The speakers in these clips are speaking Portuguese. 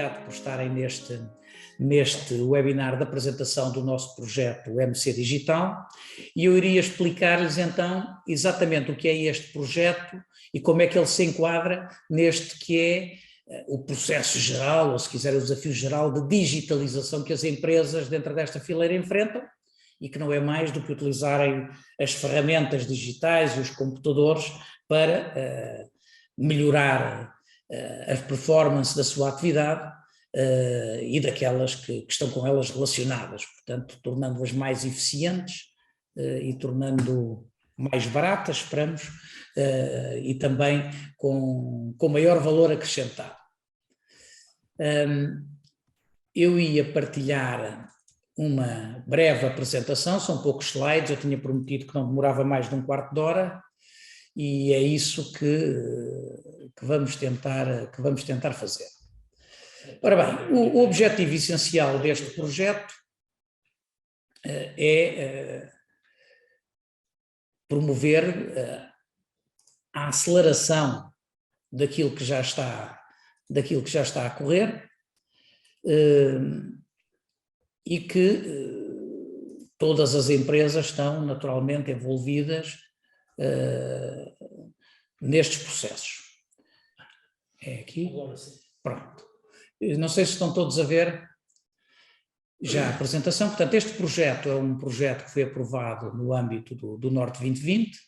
obrigado por estarem neste webinar da apresentação do nosso projeto MC Digital, e eu iria explicar-lhes então exatamente o que é este projeto e como é que ele se enquadra neste que é o processo geral, ou se quiser o desafio geral de digitalização que as empresas dentro desta fileira enfrentam, e que não é mais do que utilizarem as ferramentas digitais e os computadores para melhorar a performance da sua atividade e daquelas que estão com elas relacionadas, portanto, tornando-as mais eficientes e tornando mais baratas, esperamos, e também com maior valor acrescentado. Eu ia partilhar uma breve apresentação, são poucos slides, eu tinha prometido que não demorava mais de um quarto de hora, e é isso que vamos tentar fazer. Ora bem, o objetivo essencial deste projeto é promover a aceleração daquilo que já está a correr, e que todas as empresas estão naturalmente envolvidas nestes processos. É aqui? Agora sim. Pronto. Não sei se estão todos a ver já a apresentação. Portanto, este projeto é um projeto que foi aprovado no âmbito do Norte 2020.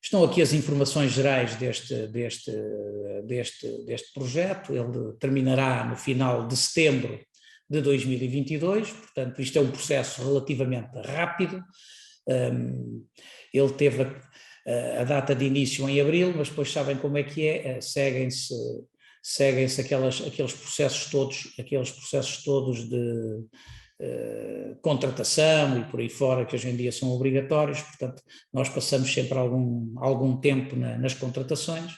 Estão aqui as informações gerais deste projeto. Ele terminará no final de setembro de 2022, portanto isto é um processo relativamente rápido. Ele teve a data de início em abril, mas depois sabem como é que é, seguem-se aqueles processos todos de contratação e por aí fora, que hoje em dia são obrigatórios, portanto nós passamos sempre algum tempo nas contratações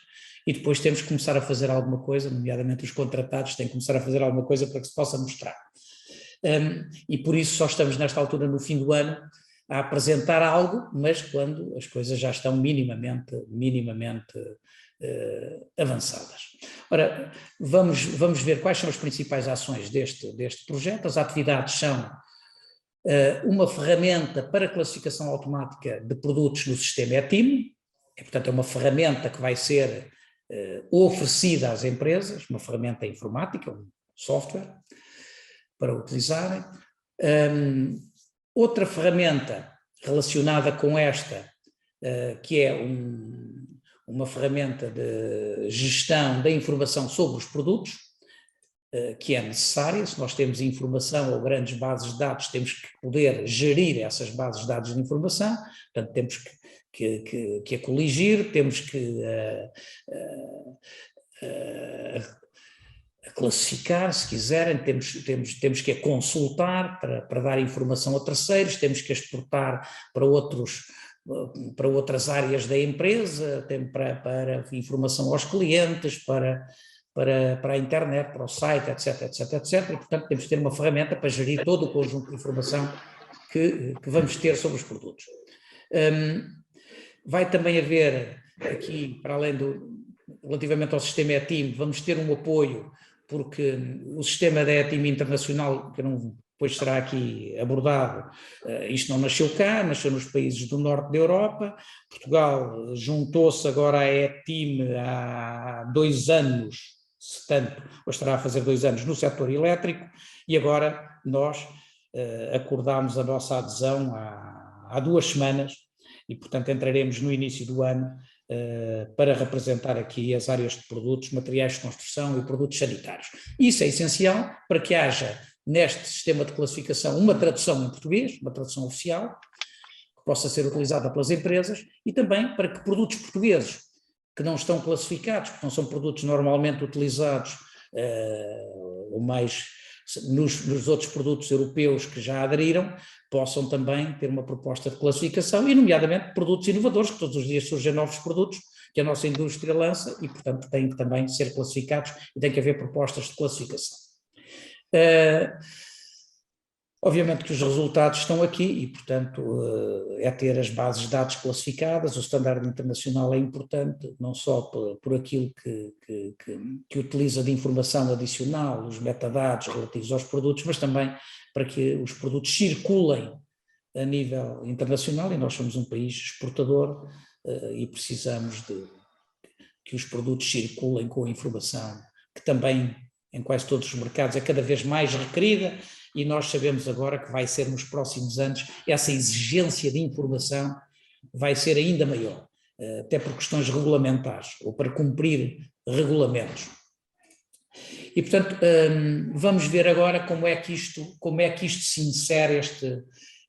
e depois temos que começar a fazer alguma coisa, nomeadamente os contratados têm que começar a fazer alguma coisa para que se possa mostrar. E por isso só estamos nesta altura, no fim do ano, a apresentar algo, mas quando as coisas já estão minimamente avançadas. Ora, vamos ver quais são as principais ações deste projeto. As atividades são uma ferramenta para classificação automática de produtos no sistema ETIM, portanto é uma ferramenta que vai ser oferecida às empresas, uma ferramenta informática, um software, para utilizarem. Outra ferramenta relacionada com esta, que é uma ferramenta de gestão da informação sobre os produtos, que é necessária. Se nós temos informação ou grandes bases de dados, temos que poder gerir essas bases de dados de informação, portanto temos que a coligir, temos que a classificar, se quiserem, temos que a consultar para dar informação a terceiros, temos que a exportar para outras áreas da empresa, para informação aos clientes, para a internet, para o site, etc, e portanto temos que ter uma ferramenta para gerir todo o conjunto de informação que vamos ter sobre os produtos. Vai também haver aqui, para além relativamente ao sistema ETIM, vamos ter um apoio, porque o sistema da ETIM internacional, que depois será aqui abordado, isto não nasceu cá, nasceu nos países do norte da Europa. Portugal juntou-se agora à ETIM há 2 anos, se tanto, ou estará a fazer 2 anos no setor elétrico, e agora nós acordámos a nossa adesão há 2 semanas, e portanto entraremos no início do ano para representar aqui as áreas de produtos, materiais de construção e produtos sanitários. Isso é essencial para que haja neste sistema de classificação uma tradução em português, uma tradução oficial, que possa ser utilizada pelas empresas, e também para que produtos portugueses que não estão classificados, porque não são produtos normalmente utilizados ou mais nos outros produtos europeus que já aderiram, possam também ter uma proposta de classificação, e nomeadamente produtos inovadores, que todos os dias surgem novos produtos que a nossa indústria lança e, portanto, têm que também ser classificados e tem que haver propostas de classificação. Obviamente que os resultados estão aqui e, portanto, é ter as bases de dados classificadas. O standard internacional é importante, não só por aquilo que utiliza de informação adicional, os metadados relativos aos produtos, mas também para que os produtos circulem a nível internacional, e nós somos um país exportador e precisamos de que os produtos circulem com a informação, que também em quase todos os mercados é cada vez mais requerida, e nós sabemos agora que vai ser nos próximos anos, essa exigência de informação vai ser ainda maior, até por questões regulamentares, ou para cumprir regulamentos. E, portanto, vamos ver agora como é que isto se insere,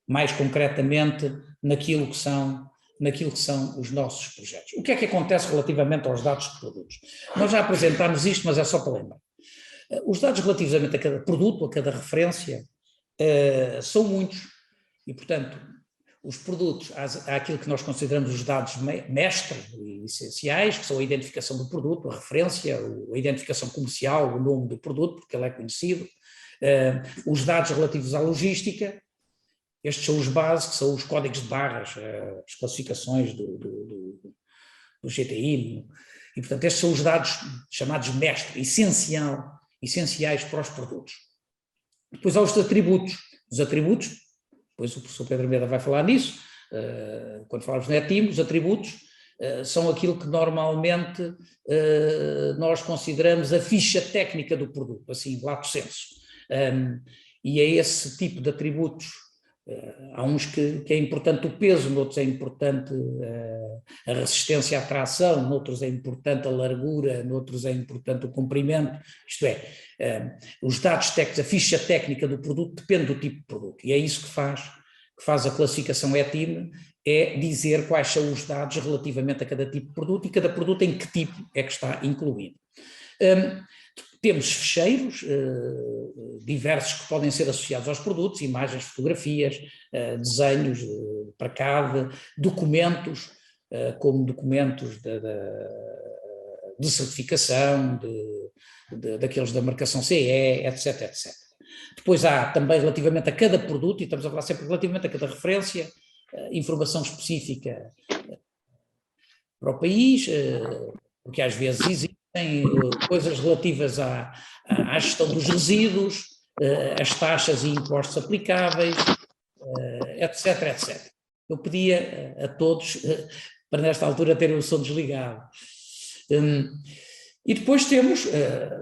mais concretamente, naquilo que são os nossos projetos. O que é que acontece relativamente aos dados de produtos? Nós já apresentámos isto, mas é só para lembrar. Os dados relativamente a cada produto, a cada referência, são muitos e, portanto, os produtos, há aquilo que nós consideramos os dados mestre e essenciais, que são a identificação do produto, a referência, a identificação comercial, o nome do produto, porque ele é conhecido, os dados relativos à logística. Estes são os bases, que são os códigos de barras, as classificações do GTI, e, portanto, estes são os dados chamados mestre, essenciais para os produtos. Depois há os atributos. Os atributos, depois o professor Pedro Almeida vai falar nisso, quando falamos de NetTeam, os atributos são aquilo que normalmente nós consideramos a ficha técnica do produto, assim, lato sensu. E é esse tipo de atributos. Há uns que é importante o peso, noutros é importante a resistência à tração, noutros é importante a largura, noutros é importante o comprimento, isto é, os dados técnicos, a ficha técnica do produto depende do tipo de produto, e é isso que faz a classificação ETIM, é dizer quais são os dados relativamente a cada tipo de produto e cada produto em que tipo é que está incluído. Temos ficheiros diversos que podem ser associados aos produtos, imagens, fotografias, desenhos para cada, documentos, como documentos de certificação, daqueles da marcação CE, etc, etc. Depois há também relativamente a cada produto, e estamos a falar sempre relativamente a cada referência, informação específica para o país, porque às vezes existe coisas relativas à gestão dos resíduos, as taxas e impostos aplicáveis, etc, etc. Eu pedia a todos, para nesta altura terem o som desligado. E depois temos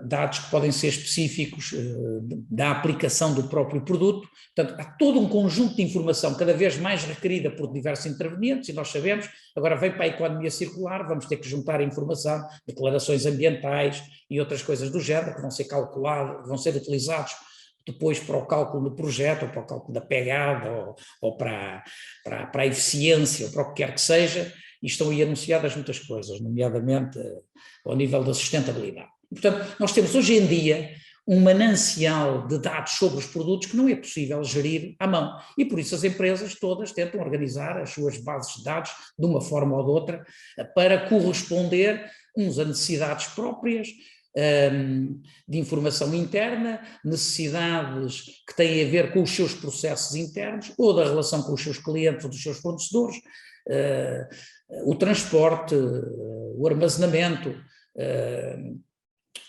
dados que podem ser específicos da aplicação do próprio produto. Portanto, há todo um conjunto de informação cada vez mais requerida por diversos intervenientes, e nós sabemos, agora vem para a economia circular, vamos ter que juntar a informação, declarações ambientais e outras coisas do género, que vão ser calculados, vão ser utilizados depois para o cálculo do projeto, ou para o cálculo da pegada, ou para a eficiência, ou para o que quer que seja, e estão aí anunciadas muitas coisas, nomeadamente ao nível da sustentabilidade. Portanto, nós temos hoje em dia um manancial de dados sobre os produtos que não é possível gerir à mão, e por isso as empresas todas tentam organizar as suas bases de dados de uma forma ou de outra para corresponder uns a necessidades próprias, de informação interna, necessidades que têm a ver com os seus processos internos, ou da relação com os seus clientes ou dos seus fornecedores, o transporte, o armazenamento,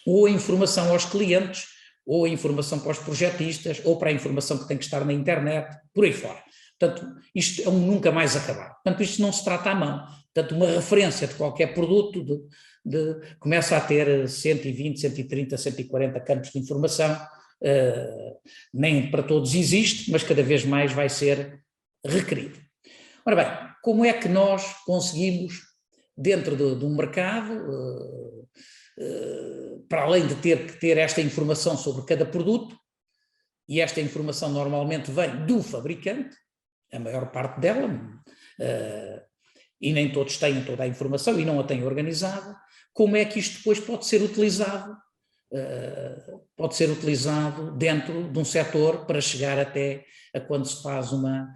ou a informação aos clientes, ou a informação para os projetistas, ou para a informação que tem que estar na internet, por aí fora. Portanto, isto é um nunca mais acabar. Portanto, isto não se trata à mão. Portanto, uma referência de qualquer produto começa a ter 120, 130, 140 campos de informação, nem para todos existe, mas cada vez mais vai ser requerido. Ora bem, como é que nós conseguimos, dentro de um mercado, para além de ter que ter esta informação sobre cada produto, e esta informação normalmente vem do fabricante, a maior parte dela, e nem todos têm toda a informação e não a têm organizada, como é que isto depois pode ser utilizado pode ser utilizado dentro de um setor para chegar até a quando se faz uma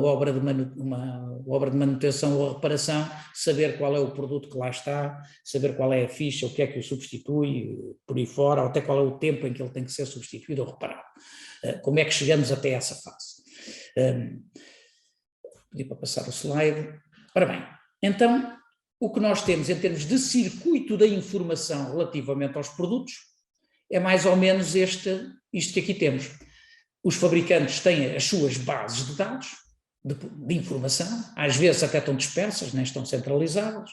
obra de manutenção ou reparação, saber qual é o produto que lá está, saber qual é a ficha, o que é que o substitui, por aí fora, ou até qual é o tempo em que ele tem que ser substituído ou reparado. Como é que chegamos até essa fase? Pedi para passar o slide. Ora bem, então, o que nós temos em termos de circuito da informação relativamente aos produtos é mais ou menos isto que aqui temos. Os fabricantes têm as suas bases de dados, de informação, às vezes até estão dispersas, nem estão centralizadas.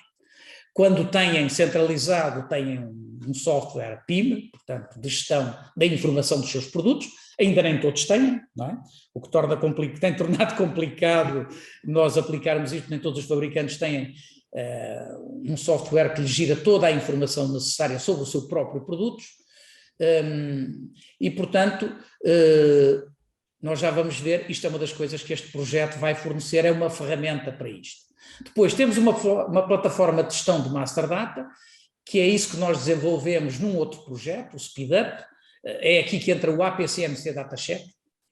Quando têm centralizado, têm um software PIM, portanto, de gestão da informação dos seus produtos, ainda nem todos têm, não é? O que tem tornado complicado nós aplicarmos isto, nem todos os fabricantes têm um software que lhe gira toda a informação necessária sobre o seu próprio produto, e, portanto, nós já vamos ver, isto é uma das coisas que este projeto vai fornecer, é uma ferramenta para isto. Depois temos uma plataforma de gestão de Master Data, que é isso que nós desenvolvemos num outro projeto, o SpeedUp. É aqui que entra o APCMC DataCheck,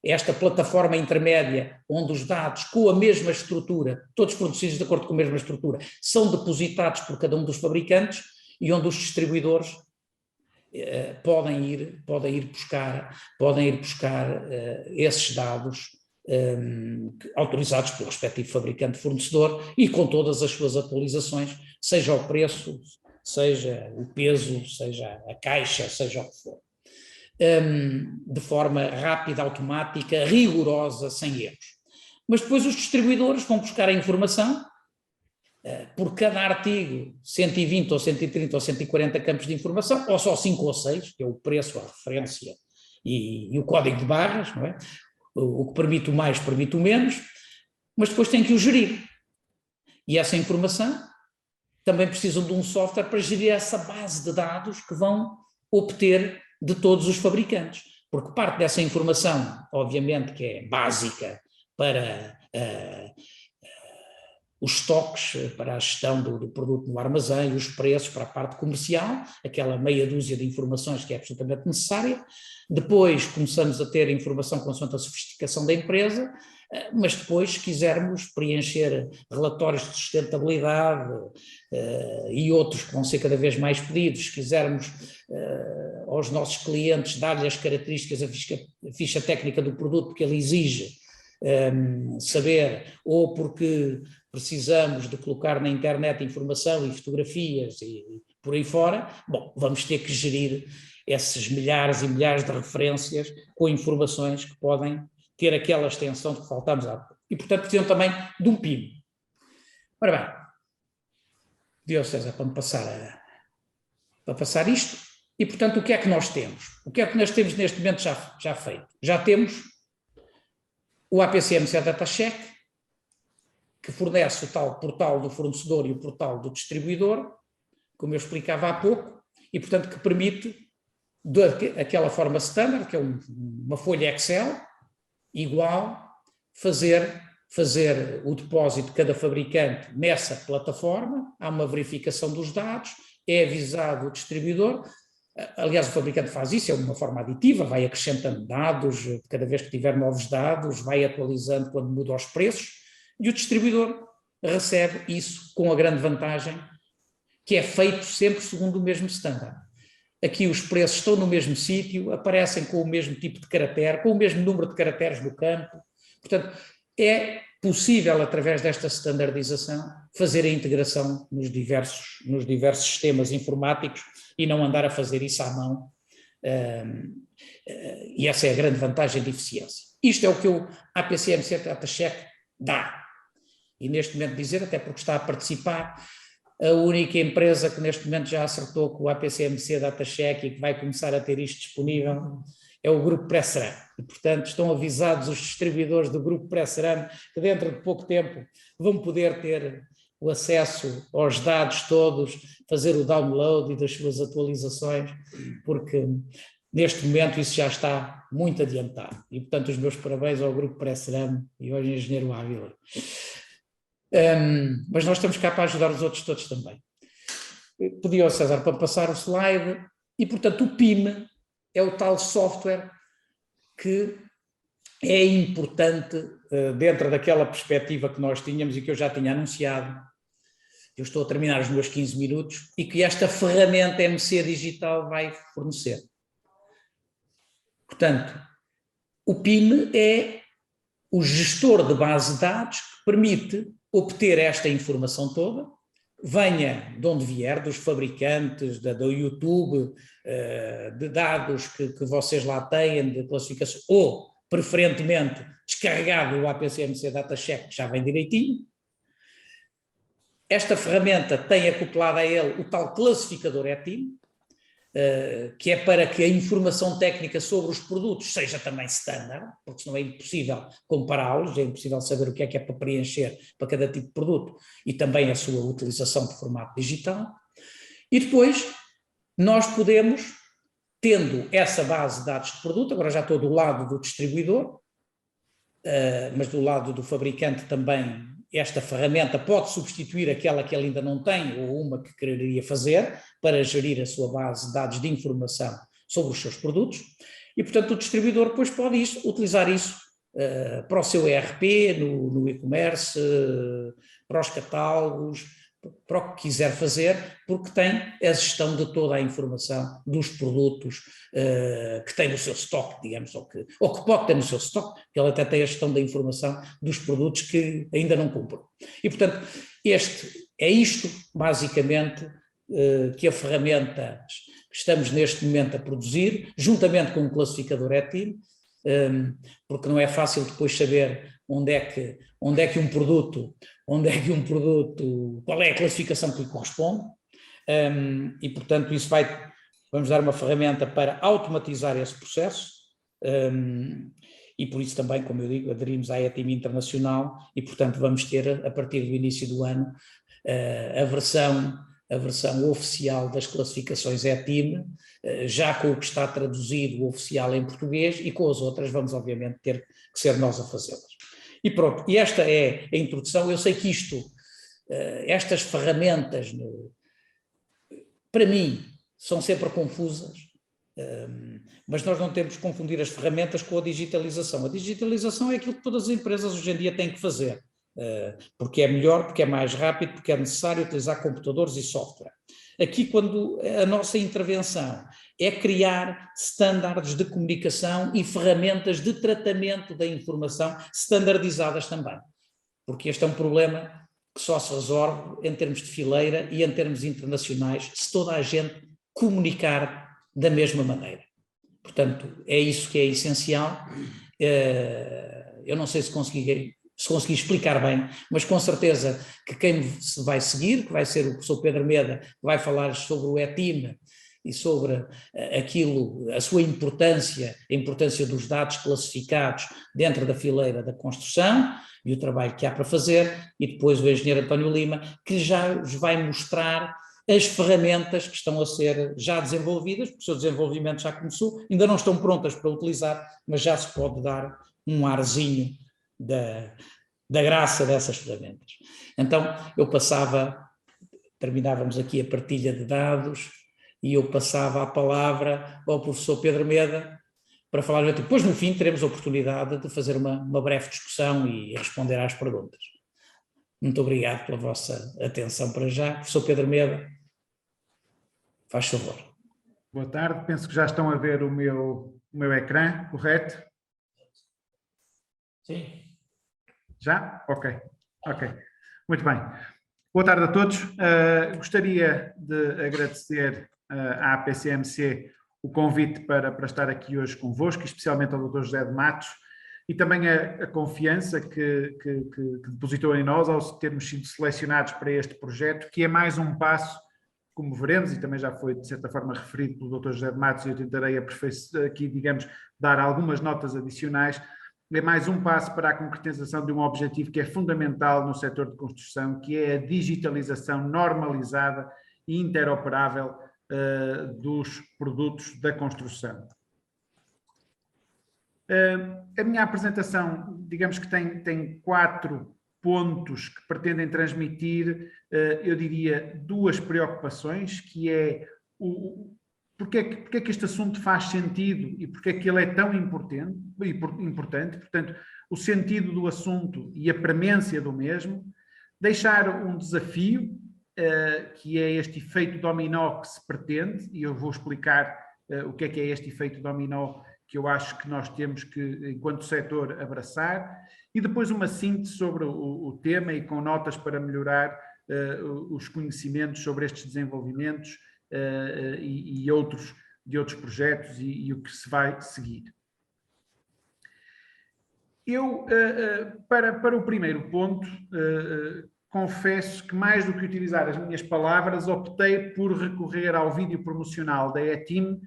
esta plataforma intermédia onde os dados com a mesma estrutura, todos produzidos de acordo com a mesma estrutura, são depositados por cada um dos fabricantes e onde os distribuidores podem ir buscar esses dados autorizados pelo respectivo fabricante fornecedor e com todas as suas atualizações, seja o preço, seja o peso, seja a caixa, seja o que for. De forma rápida, automática, rigorosa, sem erros. Mas depois os distribuidores vão buscar a informação, por cada artigo, 120 ou 130 ou 140 campos de informação, ou só 5 ou 6, que é o preço, a referência e o código de barras, não é? O que permite o mais, permite o menos, mas depois tem que o gerir. E essa informação também precisam de um software para gerir essa base de dados que vão obter de todos os fabricantes, porque parte dessa informação, obviamente, que é básica para os estoques, para a gestão do produto no armazém, os preços para a parte comercial, aquela meia dúzia de informações que é absolutamente necessária. Depois começamos a ter informação consoante a sofisticação da empresa, mas depois, se quisermos preencher relatórios de sustentabilidade e outros que vão ser cada vez mais pedidos, se quisermos aos nossos clientes dar-lhe as características, a ficha técnica do produto, porque ele exige saber, ou porque precisamos de colocar na internet informação e fotografias e por aí fora, bom, vamos ter que gerir esses milhares e milhares de referências com informações que podem ter aquela extensão de que faltamos há pouco. E, portanto, precisam também de um PIM. Ora bem, Diogo César, para passar isto, e, portanto, o que é que nós temos? O que é que nós temos neste momento já feito? Já temos o APCMC DataCheck, que fornece o tal portal do fornecedor e o portal do distribuidor, como eu explicava há pouco, e, portanto, que permite, daquela forma standard, que é uma folha Excel, igual, fazer o depósito de cada fabricante nessa plataforma, há uma verificação dos dados, é avisado o distribuidor. Aliás, o fabricante faz isso, é uma forma aditiva, vai acrescentando dados, cada vez que tiver novos dados, vai atualizando quando muda os preços, e o distribuidor recebe isso com a grande vantagem que é feito sempre segundo o mesmo standard. Aqui os preços estão no mesmo sítio, aparecem com o mesmo tipo de caractere, com o mesmo número de caracteres no campo. Portanto, é possível, através desta standardização, fazer a integração nos diversos sistemas informáticos e não andar a fazer isso à mão. E essa é a grande vantagem de eficiência. Isto é o que o APCMC DataCheck dá. E neste momento dizer, até porque está a participar, a única empresa que neste momento já acertou com o APCMC DataCheck e que vai começar a ter isto disponível é o Grupo Presseram. E, portanto, estão avisados os distribuidores do Grupo Presseram que dentro de pouco tempo vão poder ter o acesso aos dados todos, fazer o download e das suas atualizações, porque neste momento isso já está muito adiantado. E, portanto, os meus parabéns ao Grupo Presseram e ao engenheiro Ávila. Mas nós estamos cá para ajudar os outros todos também. Pedi ao César para passar o slide E, portanto, o PIM é o tal software que é importante dentro daquela perspectiva que nós tínhamos e que eu já tinha anunciado. Eu estou a terminar os meus 15 minutos e que esta ferramenta MC Digital vai fornecer. Portanto, o PIM é o gestor de base de dados que permite obter esta informação toda, venha de onde vier, dos fabricantes, do YouTube, de dados que vocês lá têm, de classificação, ou, preferentemente, descarregado do APCMC Datacheck, que já vem direitinho. Esta ferramenta tem acoplado a ele o tal classificador ETIM, que é para que a informação técnica sobre os produtos seja também standard, porque senão é impossível compará-los, é impossível saber o que é para preencher para cada tipo de produto e também a sua utilização de formato digital. E depois nós podemos, tendo essa base de dados de produto, agora já estou do lado do distribuidor, mas do lado do fabricante também. Esta ferramenta pode substituir aquela que ele ainda não tem ou uma que quereria fazer para gerir a sua base de dados de informação sobre os seus produtos e, portanto, o distribuidor depois pode utilizar isso para o seu ERP, no e-commerce, para os catálogos, para o que quiser fazer, porque tem a gestão de toda a informação dos produtos que tem no seu estoque, digamos, ou que pode ter no seu estoque, porque ele até tem a gestão da informação dos produtos que ainda não compram. E, portanto, é isto, basicamente, que a ferramenta que estamos neste momento a produzir, juntamente com o classificador ETIM, porque não é fácil depois saber onde é que um produto, qual é a classificação que lhe corresponde, e portanto vamos dar uma ferramenta para automatizar esse processo, e por isso também, como eu digo, aderimos à ETIM Internacional e portanto vamos ter a partir do início do ano a versão oficial das classificações ETIM, já com o que está traduzido oficial em português e com as outras vamos obviamente ter que ser nós a fazê-las. E pronto, e esta é a introdução. Eu sei que estas ferramentas, para mim, são sempre confusas, mas nós não temos que confundir as ferramentas com a digitalização. A digitalização é aquilo que todas as empresas hoje em dia têm que fazer, porque é melhor, porque é mais rápido, porque é necessário utilizar computadores e software. Aqui, quando a nossa intervenção é criar estándares de comunicação e ferramentas de tratamento da informação standardizadas também, porque este é um problema que só se resolve em termos de fileira e em termos internacionais se toda a gente comunicar da mesma maneira. Portanto, é isso que é essencial. Eu não sei se consegui explicar bem, mas com certeza que quem se vai seguir, que vai ser o professor Pedro Meda, que vai falar sobre o ETIM e sobre a sua importância, a importância dos dados classificados dentro da fileira da construção e o trabalho que há para fazer, e depois o engenheiro António Lima, que já vos vai mostrar as ferramentas que estão a ser já desenvolvidas, porque o seu desenvolvimento já começou, ainda não estão prontas para utilizar, mas já se pode dar um arzinho da graça dessas ferramentas. Então, terminávamos aqui a partilha de dados e eu passava a palavra ao professor Pedro Meda para falar, depois no fim teremos a oportunidade de fazer uma breve discussão e responder às perguntas. Muito obrigado pela vossa atenção para já. Professor Pedro Meda, faz favor. Boa tarde, penso que já estão a ver o meu ecrã, correto? Sim. Já? Ok. Muito bem. Boa tarde a todos. Gostaria de agradecer à APCMC o convite para estar aqui hoje convosco, especialmente ao Dr. José de Matos, e também a confiança que depositou em nós ao termos sido selecionados para este projeto, que é mais um passo, como veremos, e também já foi de certa forma referido pelo Dr. José de Matos, e eu tentarei aqui, digamos, dar algumas notas adicionais. É mais um passo para a concretização de um objetivo que é fundamental no setor de construção, que é a digitalização normalizada e interoperável dos produtos da construção. A minha apresentação, digamos que tem 4 pontos que pretendem transmitir, eu diria, 2 preocupações, que é porque é que este assunto faz sentido e porque é que ele é tão importante. Portanto, o sentido do assunto e a premência do mesmo, deixar um desafio, que é este efeito dominó que se pretende, e eu vou explicar o que é este efeito dominó que eu acho que nós temos que, enquanto setor, abraçar, e depois uma síntese sobre o tema e com notas para melhorar os conhecimentos sobre estes desenvolvimentos e de outros projetos e o que se vai seguir. Eu, para o primeiro ponto, confesso que mais do que utilizar as minhas palavras, optei por recorrer ao vídeo promocional da ETIM,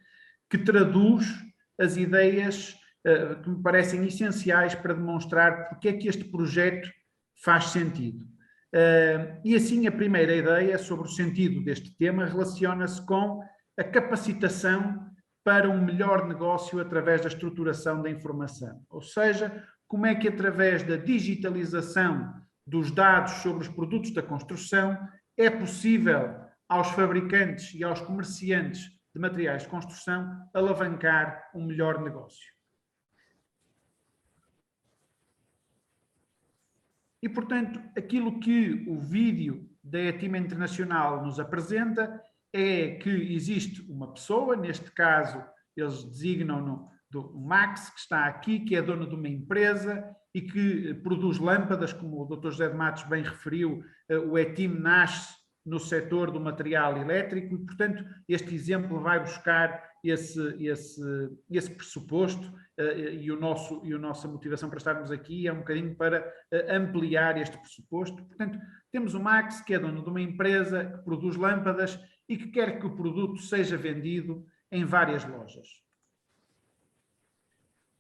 que traduz as ideias que me parecem essenciais para demonstrar porque é que este projeto faz sentido. E assim a primeira ideia sobre o sentido deste tema relaciona-se com a capacitação para um melhor negócio através da estruturação da informação. Ou seja, como é que através da digitalização dos dados sobre os produtos da construção é possível aos fabricantes e aos comerciantes de materiais de construção alavancar um melhor negócio. E, portanto, aquilo que o vídeo da ETIM Internacional nos apresenta é que existe uma pessoa, neste caso eles designam-no do Max, que está aqui, que é dono de uma empresa e que produz lâmpadas, como o Dr. José de Matos bem referiu. O ETIM nasce no setor do material elétrico e, portanto, este exemplo vai buscar esse pressuposto e a nossa motivação para estarmos aqui é um bocadinho para ampliar este pressuposto. Portanto, temos o Max, que é dono de uma empresa que produz lâmpadas e que quer que o produto seja vendido em várias lojas.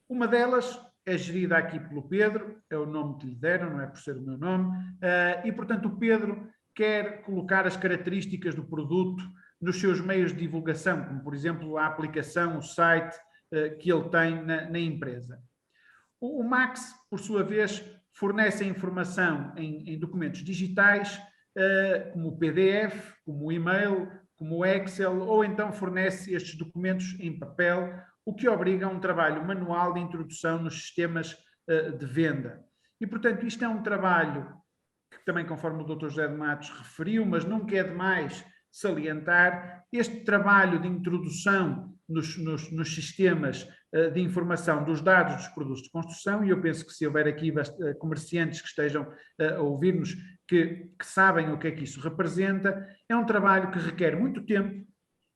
Uma delas é gerida aqui pelo Pedro, é o nome que lhe deram, não é por ser o meu nome, e, portanto, o Pedro quer colocar as características do produto nos seus meios de divulgação, como, por exemplo, a aplicação, o site que ele tem na empresa. O Max, por sua vez, fornece a informação em documentos digitais, como o PDF, como o e-mail, como o Excel, ou então fornece estes documentos em papel, o que obriga a um trabalho manual de introdução nos sistemas de venda. E, portanto, isto é um trabalho que também, conforme o Dr. José de Matos referiu, mas nunca é demais salientar, este trabalho de introdução nos sistemas de informação dos dados dos produtos de construção, e eu penso que se houver aqui comerciantes que estejam a ouvir-nos que sabem o que é que isso representa, é um trabalho que requer muito tempo,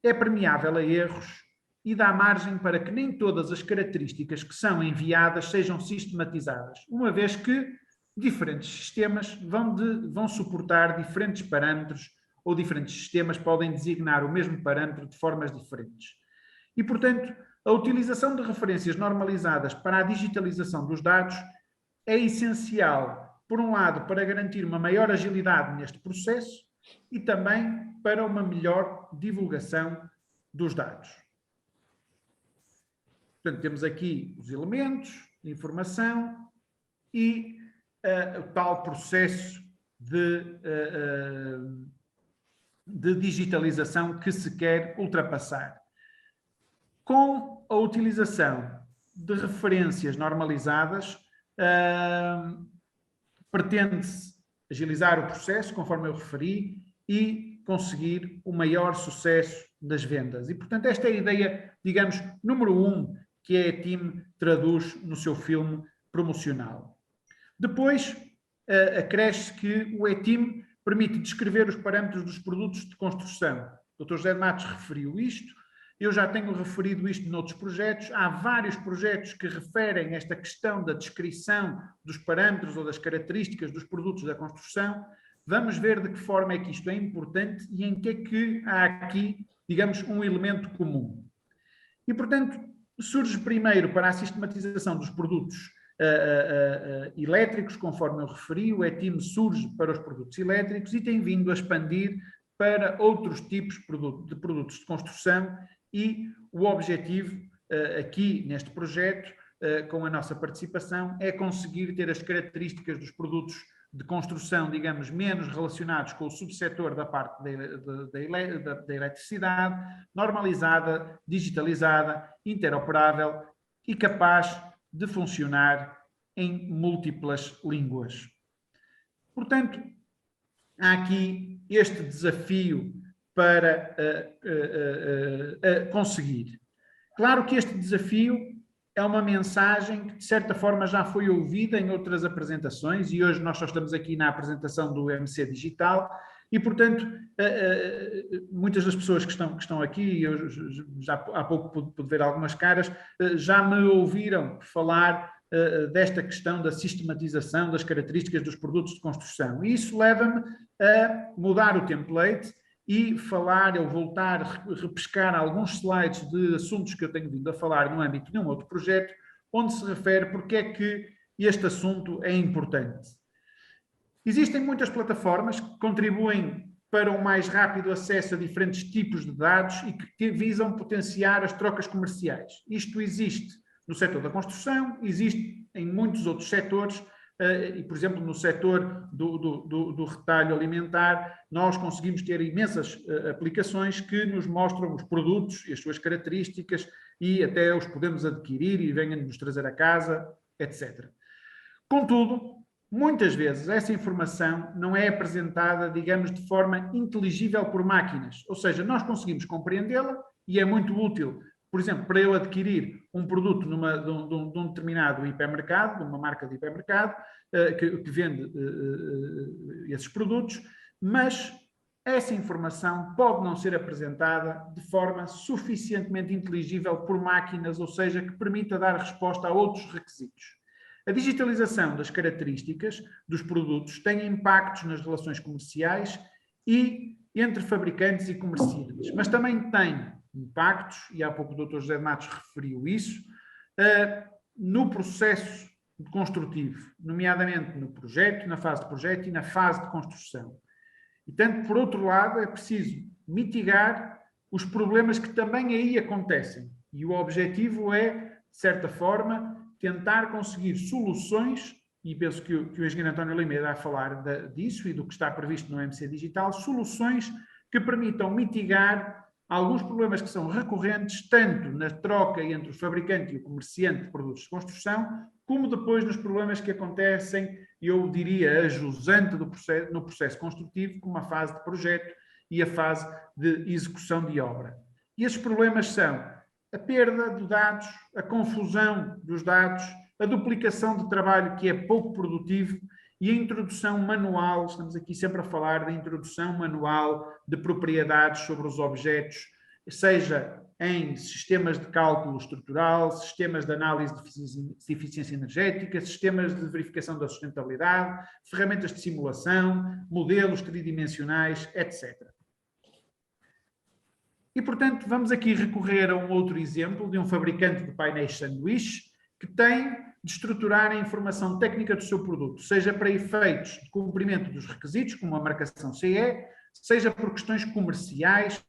é permeável a erros e dá margem para que nem todas as características que são enviadas sejam sistematizadas, uma vez que diferentes sistemas vão suportar diferentes parâmetros ou diferentes sistemas podem designar o mesmo parâmetro de formas diferentes. E, portanto, a utilização de referências normalizadas para a digitalização dos dados é essencial, por um lado, para garantir uma maior agilidade neste processo e também para uma melhor divulgação dos dados. Portanto, temos aqui os elementos de informação e o tal processo de digitalização que se quer ultrapassar. Com a utilização de referências normalizadas, pretende-se agilizar o processo, conforme eu referi, e conseguir o maior sucesso das vendas. E, portanto, esta é a ideia, digamos, número 1, que a ETIM traduz no seu filme promocional. Depois, acresce que o ETIM permite descrever os parâmetros dos produtos de construção. O Dr. José de Matos referiu isto, eu já tenho referido isto noutros projetos, há vários projetos que referem esta questão da descrição dos parâmetros ou das características dos produtos da construção. Vamos ver de que forma é que isto é importante e em que é que há aqui, digamos, um elemento comum. E, portanto, surge primeiro para a sistematização dos produtos elétricos, conforme eu referi, o ETIM surge para os produtos elétricos e tem vindo a expandir para outros tipos de produtos de construção e o objetivo aqui neste projeto, com a nossa participação, é conseguir ter as características dos produtos de construção, digamos, menos relacionados com o subsetor da parte da eletricidade, normalizada, digitalizada, interoperável e capaz de funcionar em múltiplas línguas. Portanto, há aqui este desafio para conseguir. Claro que este desafio é uma mensagem que, de certa forma, já foi ouvida em outras apresentações e hoje nós só estamos aqui na apresentação do MC Digital e, portanto, muitas das pessoas que estão aqui, eu já há pouco pude ver algumas caras, já me ouviram falar desta questão da sistematização das características dos produtos de construção. E isso leva-me a mudar o template e falar, eu voltar a repescar alguns slides de assuntos que eu tenho vindo a falar no âmbito de um outro projeto, onde se refere porque é que este assunto é importante. Existem muitas plataformas que contribuem para um mais rápido acesso a diferentes tipos de dados e que visam potenciar as trocas comerciais. Isto existe no setor da construção, existe em muitos outros setores, e, por exemplo, no setor do retalho alimentar, nós conseguimos ter imensas aplicações que nos mostram os produtos e as suas características e até os podemos adquirir e venham-nos trazer a casa, etc. Contudo, muitas vezes essa informação não é apresentada, digamos, de forma inteligível por máquinas, ou seja, nós conseguimos compreendê-la e é muito útil. Por exemplo, para eu adquirir um produto de um determinado hipermercado, de uma marca de hipermercado, que vende esses produtos, mas essa informação pode não ser apresentada de forma suficientemente inteligível por máquinas, ou seja, que permita dar resposta a outros requisitos. A digitalização das características dos produtos tem impactos nas relações comerciais e entre fabricantes e comerciantes, mas também tem impactos, e há pouco o Dr. José de Matos referiu isso, no processo construtivo, nomeadamente no projeto, na fase de projeto e na fase de construção. E tanto, por outro lado, é preciso mitigar os problemas que também aí acontecem. E o objetivo é, de certa forma, tentar conseguir soluções, e penso que o engenheiro António Lima irá falar disso e do que está previsto no MC Digital, soluções que permitam mitigar alguns problemas que são recorrentes, tanto na troca entre o fabricante e o comerciante de produtos de construção, como depois nos problemas que acontecem, eu diria, a jusante no processo construtivo, como a fase de projeto e a fase de execução de obra. E esses problemas são a perda de dados, a confusão dos dados, a duplicação de trabalho que é pouco produtivo e a introdução manual, estamos aqui sempre a falar da introdução manual de propriedades sobre os objetos, seja em sistemas de cálculo estrutural, sistemas de análise de eficiência energética, sistemas de verificação da sustentabilidade, ferramentas de simulação, modelos tridimensionais, etc. E, portanto, vamos aqui recorrer a um outro exemplo de um fabricante de painéis sanduíche que tem de estruturar a informação técnica do seu produto, seja para efeitos de cumprimento dos requisitos, como a marcação CE, seja por questões comerciais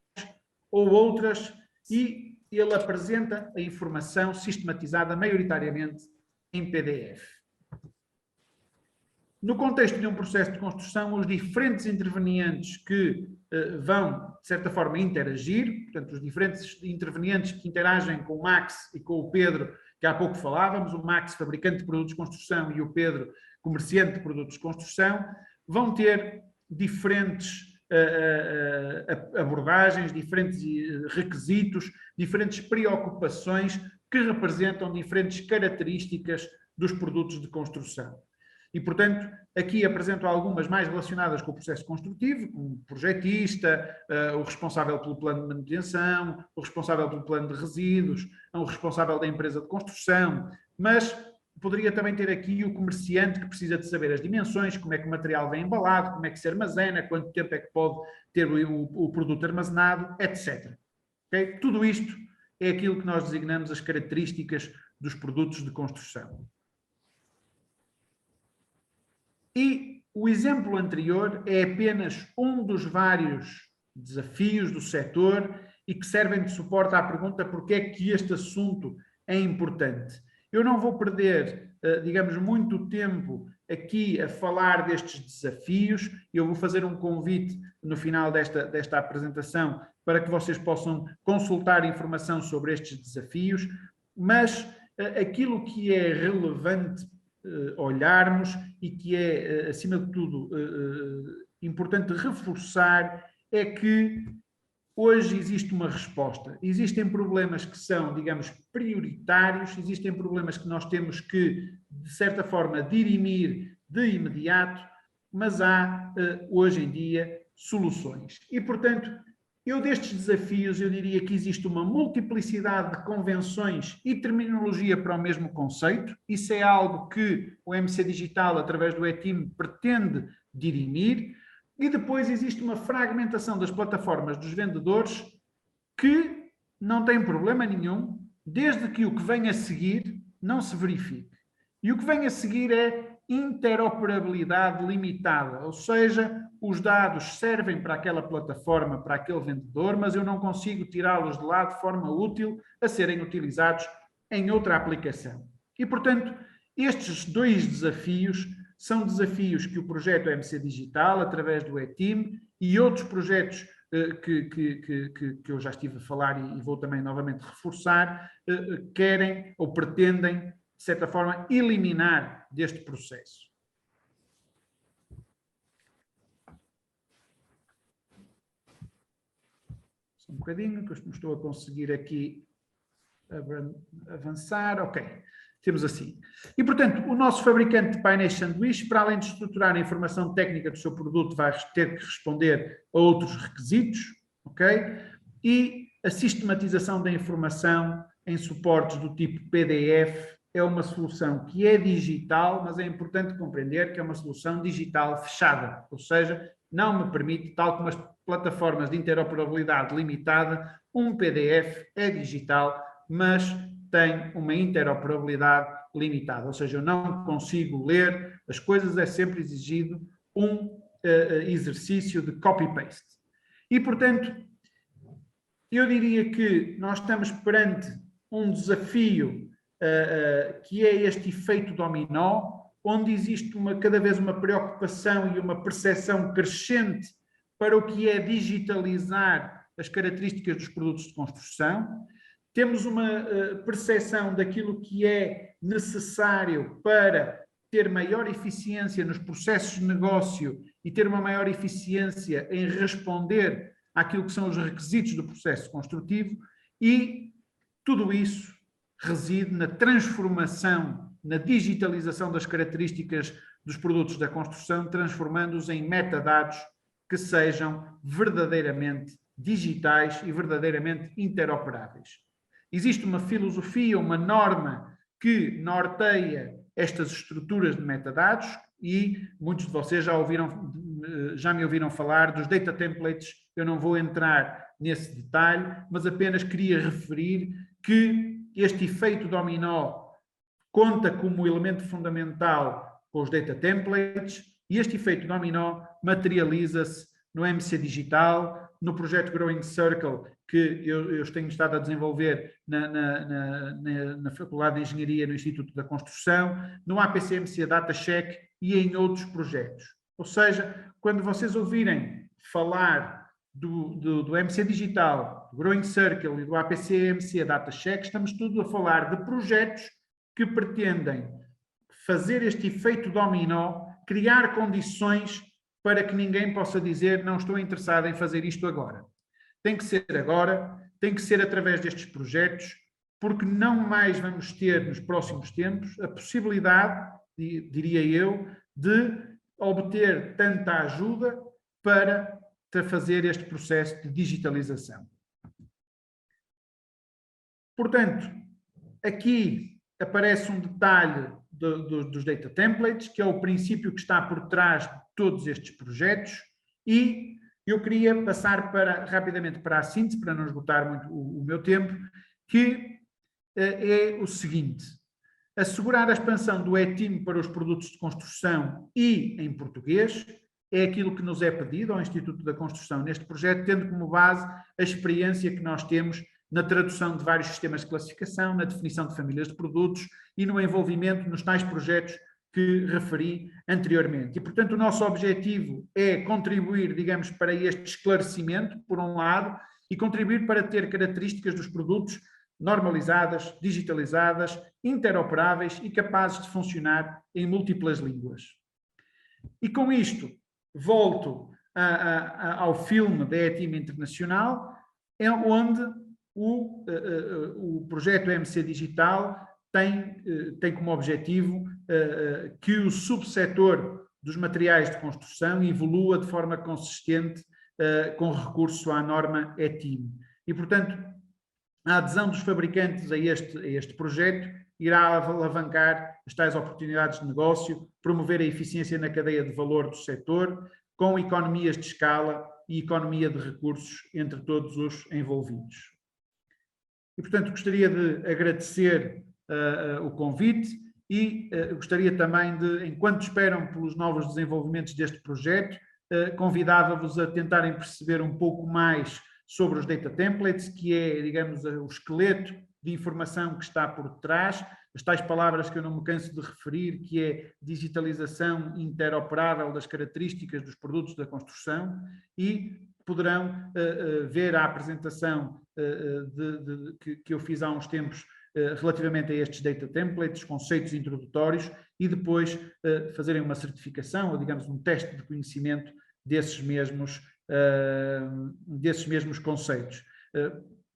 ou outras, e ele apresenta a informação sistematizada maioritariamente em PDF. No contexto de um processo de construção, os diferentes intervenientes que vão, de certa forma, interagir, portanto, os diferentes intervenientes que interagem com o Max e com o Pedro, que há pouco falávamos, o Max, fabricante de produtos de construção, e o Pedro, comerciante de produtos de construção, vão ter diferentes abordagens, diferentes requisitos, diferentes preocupações que representam diferentes características dos produtos de construção. E, portanto, aqui apresento algumas mais relacionadas com o processo construtivo, como o projetista, o responsável pelo plano de manutenção, o responsável pelo plano de resíduos, o responsável da empresa de construção, mas poderia também ter aqui o comerciante que precisa de saber as dimensões, como é que o material vem embalado, como é que se armazena, quanto tempo é que pode ter o produto armazenado, etc. Okay? Tudo isto é aquilo que nós designamos as características dos produtos de construção. E o exemplo anterior é apenas um dos vários desafios do setor e que servem de suporte à pergunta porque é que este assunto é importante. Eu não vou perder, digamos, muito tempo aqui a falar destes desafios. Eu vou fazer um convite no final desta apresentação para que vocês possam consultar informação sobre estes desafios, mas aquilo que é relevante olharmos e que é, acima de tudo, importante reforçar é que hoje existe uma resposta. Existem problemas que são, digamos, prioritários, existem problemas que nós temos que, de certa forma, dirimir de imediato, mas há, hoje em dia, soluções. E, portanto, eu destes desafios, eu diria que existe uma multiplicidade de convenções e terminologia para o mesmo conceito. Isso é algo que o MC Digital, através do eTeam, pretende dirimir. E depois existe uma fragmentação das plataformas dos vendedores que não tem problema nenhum, desde que o que vem a seguir não se verifique. E o que vem a seguir é interoperabilidade limitada, ou seja, os dados servem para aquela plataforma, para aquele vendedor, mas eu não consigo tirá-los de lá de forma útil a serem utilizados em outra aplicação. E, portanto, estes dois desafios são desafios que o projeto MC Digital, através do eTeam e outros projetos que eu já estive a falar e vou também novamente reforçar, querem ou pretendem, de certa forma, eliminar deste processo. Só um bocadinho, que eu não estou a conseguir aqui avançar. Ok. Temos assim. E, portanto, o nosso fabricante de painéis sanduíche, para além de estruturar a informação técnica do seu produto, vai ter que responder a outros requisitos, ok? E a sistematização da informação em suportes do tipo PDF é uma solução que é digital, mas é importante compreender que é uma solução digital fechada, ou seja, não me permite, tal como as plataformas de interoperabilidade limitada, um PDF é digital, mas tem uma interoperabilidade limitada, ou seja, eu não consigo ler as coisas, é sempre exigido um exercício de copy-paste. E, portanto, eu diria que nós estamos perante um desafio que é este efeito dominó, onde existe cada vez uma preocupação e uma percepção crescente para o que é digitalizar as características dos produtos de construção. Temos uma percepção daquilo que é necessário para ter maior eficiência nos processos de negócio e ter uma maior eficiência em responder àquilo que são os requisitos do processo construtivo, e tudo isso reside na transformação, na digitalização das características dos produtos da construção, transformando-os em metadados que sejam verdadeiramente digitais e verdadeiramente interoperáveis. Existe uma filosofia, uma norma que norteia estas estruturas de metadados e muitos de vocês já me ouviram falar dos data templates. Eu não vou entrar nesse detalhe, mas apenas queria referir que este efeito dominó conta como elemento fundamental com os data templates e este efeito dominó materializa-se no MC Digital, no projeto Growing Circle, que eu tenho estado a desenvolver na Faculdade de Engenharia no Instituto da Construção, no APCMC DataCheck e em outros projetos. Ou seja, quando vocês ouvirem falar do MC Digital, do Growing Circle e do APCMC DataCheck, estamos tudo a falar de projetos que pretendem fazer este efeito dominó, criar condições para que ninguém possa dizer não estou interessado em fazer isto agora. Tem que ser agora, tem que ser através destes projetos, porque não mais vamos ter nos próximos tempos a possibilidade, diria eu, de obter tanta ajuda para fazer este processo de digitalização. Portanto, aqui aparece um detalhe dos data templates, que é o princípio que está por trás de todos estes projetos, e eu queria passar rapidamente para a síntese, para não esgotar muito o meu tempo, que é o seguinte: assegurar a expansão do eTeam para os produtos de construção e em português é aquilo que nos é pedido ao Instituto da Construção neste projeto, tendo como base a experiência que nós temos na tradução de vários sistemas de classificação, na definição de famílias de produtos e no envolvimento nos tais projetos que referi anteriormente. E, portanto, o nosso objetivo é contribuir, digamos, para este esclarecimento, por um lado, e contribuir para ter características dos produtos normalizadas, digitalizadas, interoperáveis e capazes de funcionar em múltiplas línguas. E com isto, volto ao filme da ETIM Internacional, onde o projeto MC Digital tem como objetivo que o subsetor dos materiais de construção evolua de forma consistente com recurso à norma ETIM. E, portanto, a adesão dos fabricantes a este projeto irá alavancar as tais oportunidades de negócio, promover a eficiência na cadeia de valor do setor, com economias de escala e economia de recursos entre todos os envolvidos. E, portanto, gostaria de agradecer o convite e gostaria também de, enquanto esperam pelos novos desenvolvimentos deste projeto, convidava-vos a tentarem perceber um pouco mais sobre os data templates, que é, digamos, o esqueleto de informação que está por trás, as tais palavras que eu não me canso de referir, que é digitalização interoperável das características dos produtos da construção, e poderão ver a apresentação que eu fiz há uns tempos relativamente a estes data templates, conceitos introdutórios, e depois fazerem uma certificação, ou digamos um teste de conhecimento desses mesmos conceitos.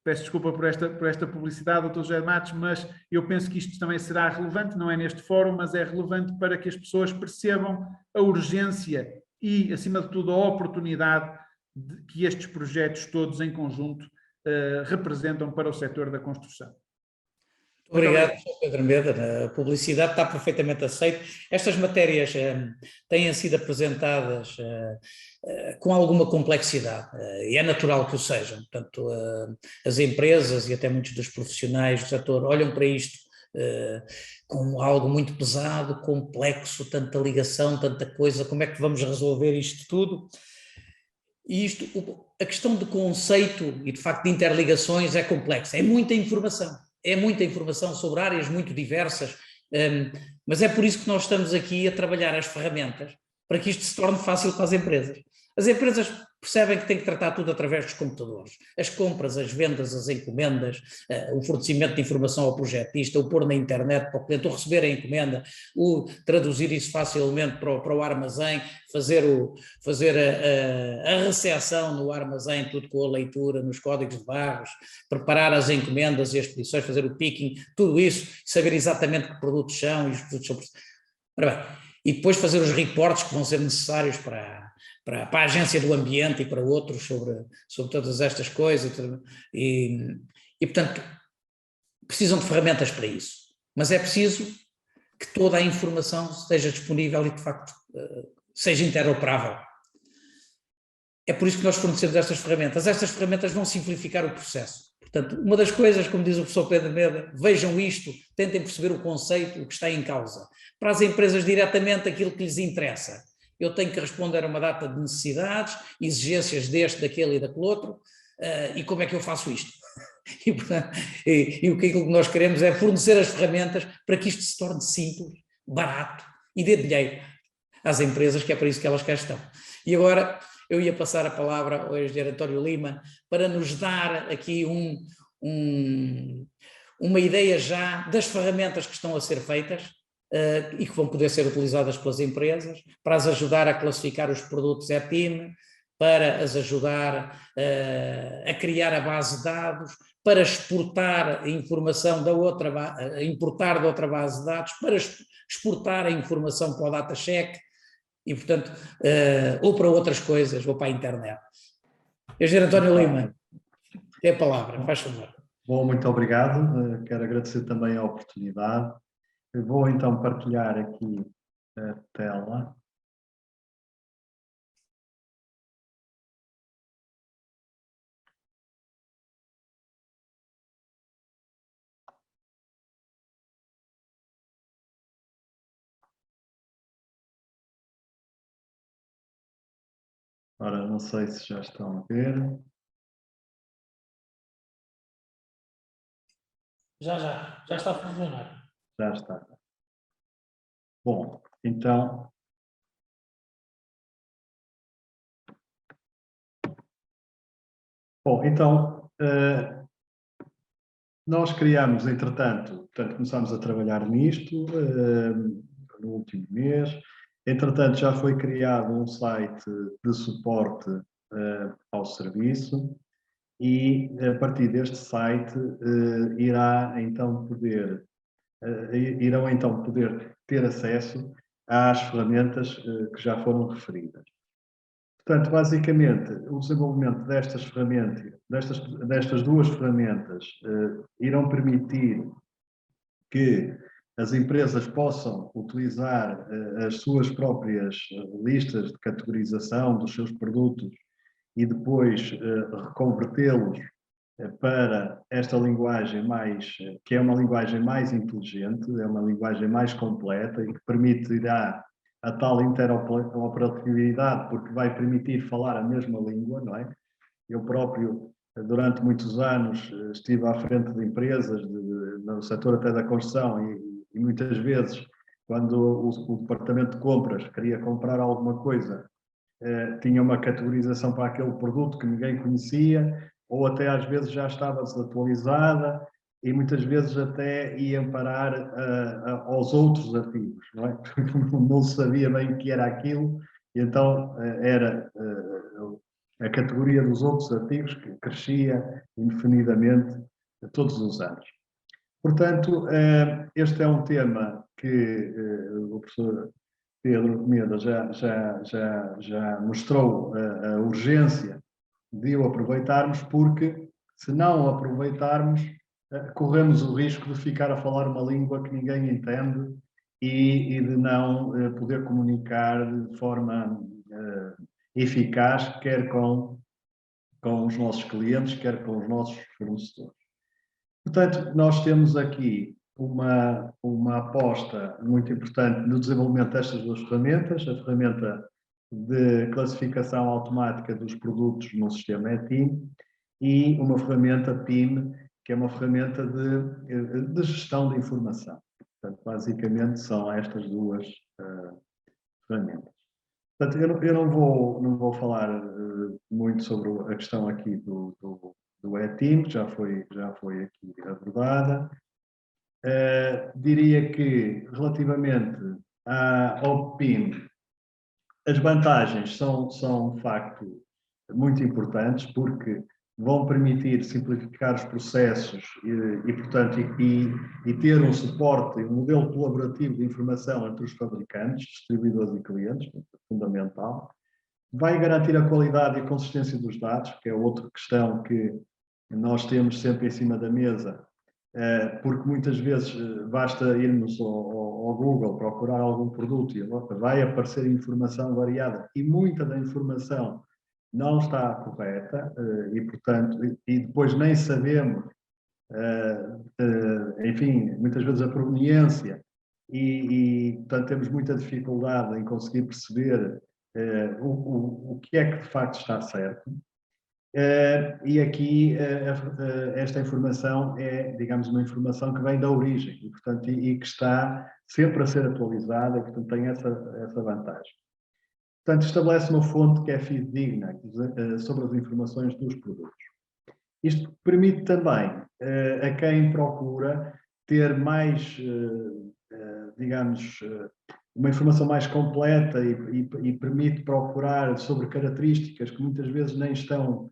Peço desculpa por esta publicidade, Dr. José Matos, mas eu penso que isto também será relevante, não é neste fórum, mas é relevante para que as pessoas percebam a urgência e, acima de tudo, a oportunidade que estes projetos todos em conjunto representam para o setor da construção. Obrigado, Pedro Meda. A publicidade está perfeitamente aceita. Estas matérias têm sido apresentadas com alguma complexidade e é natural que o sejam. Portanto, as empresas e até muitos dos profissionais do setor olham para isto como algo muito pesado, complexo, tanta ligação, tanta coisa, como é que vamos resolver isto tudo? E a questão do conceito e de facto de interligações é complexa, é muita informação sobre áreas muito diversas, mas é por isso que nós estamos aqui a trabalhar as ferramentas para que isto se torne fácil para as empresas. As empresas percebem que têm que tratar tudo através dos computadores. As compras, as vendas, as encomendas, o fornecimento de informação ao projetista, o pôr na internet para o cliente, o receber a encomenda, o traduzir isso facilmente para o armazém, fazer a recepção no armazém, tudo com a leitura, nos códigos de barras, preparar as encomendas e as expedições, fazer o picking, tudo isso, saber exatamente que produtos são e os produtos são. Ora bem, e depois fazer os reportes que vão ser necessários para a agência do ambiente e para outros sobre todas estas coisas e, portanto, precisam de ferramentas para isso, mas é preciso que toda a informação esteja disponível e, de facto, seja interoperável. É por isso que nós fornecemos estas ferramentas. Estas ferramentas vão simplificar o processo. Portanto, uma das coisas, como diz o professor Pedro Meda, vejam isto, tentem perceber o conceito, o que está em causa. Para as empresas, diretamente aquilo que lhes interessa. Eu tenho que responder a uma data de necessidades, exigências deste, daquele e daquele outro, e como é que eu faço isto? E, portanto, o que nós queremos é fornecer as ferramentas para que isto se torne simples, barato e dê dinheiro às empresas, que é para isso que elas cá estão. E agora eu ia passar a palavra ao engenheiro António Lima para nos dar aqui uma ideia já das ferramentas que estão a ser feitas e que vão poder ser utilizadas pelas empresas para as ajudar a classificar os produtos ETIM, para as ajudar a criar a base de dados, para exportar a informação importar de outra base de dados, para exportar a informação para o datacheck e, portanto, ou para outras coisas, ou para a internet. Engenheiro António Lima, tem a palavra, faz favor. Bom, muito obrigado. Quero agradecer também a oportunidade. Eu vou então partilhar aqui a tela. Ora, não sei se já estão a ver. Já está a funcionar. Já está. Bom, então... Bom, então, nós criamos, entretanto, portanto, começámos a trabalhar nisto no último mês. Entretanto, já foi criado um site de suporte ao serviço e, a partir deste site, irão então poder ter acesso às ferramentas que já foram referidas. Portanto, basicamente, o desenvolvimento destas ferramentas, destas duas ferramentas, irão permitir que as empresas possam utilizar as suas próprias listas de categorização dos seus produtos e depois reconvertê-los para esta linguagem que é uma linguagem mais inteligente, é uma linguagem mais completa e que permitirá a tal interoperabilidade, porque vai permitir falar a mesma língua, não é? Eu próprio, durante muitos anos, estive à frente de empresas, no setor até da construção, e muitas vezes, quando o departamento de compras queria comprar alguma coisa, tinha uma categorização para aquele produto que ninguém conhecia, ou até às vezes já estava desatualizada, e muitas vezes até iam parar aos outros artigos, não é? Não se sabia bem o que era aquilo, e então era a categoria dos outros artigos que crescia indefinidamente todos os anos. Portanto, este é um tema que o professor Pedro Meda já mostrou a urgência de o aproveitarmos, porque se não o aproveitarmos, corremos o risco de ficar a falar uma língua que ninguém entende e de não poder comunicar de forma eficaz, quer com os nossos clientes, quer com os nossos fornecedores. Portanto, nós temos aqui uma aposta muito importante no desenvolvimento destas duas ferramentas, a ferramenta de classificação automática dos produtos no sistema ETIM e uma ferramenta PIM, que é uma ferramenta de gestão de informação. Portanto, basicamente são estas duas ferramentas. Portanto, eu não vou falar muito sobre a questão aqui do ETIM, que já foi aqui abordada. Diria que, relativamente ao PIM, as vantagens são de facto muito importantes, porque vão permitir simplificar os processos portanto, ter um suporte, um modelo colaborativo de informação entre os fabricantes, distribuidores e clientes, fundamental. Vai garantir a qualidade e a consistência dos dados, que é outra questão que nós temos sempre em cima da mesa, porque muitas vezes basta irmos ao Google procurar algum produto e vai aparecer informação variada e muita da informação não está correta e, portanto, e depois nem sabemos, enfim, muitas vezes a proveniência portanto, temos muita dificuldade em conseguir perceber o que é que de facto está certo. E aqui esta informação é, digamos, uma informação que vem da origem e, portanto, e que está sempre a ser atualizada e, portanto, tem essa vantagem. Portanto, estabelece uma fonte que é fidedigna sobre as informações dos produtos. Isto permite também a quem procura ter mais, digamos, uma informação mais completa e permite procurar sobre características que muitas vezes nem estão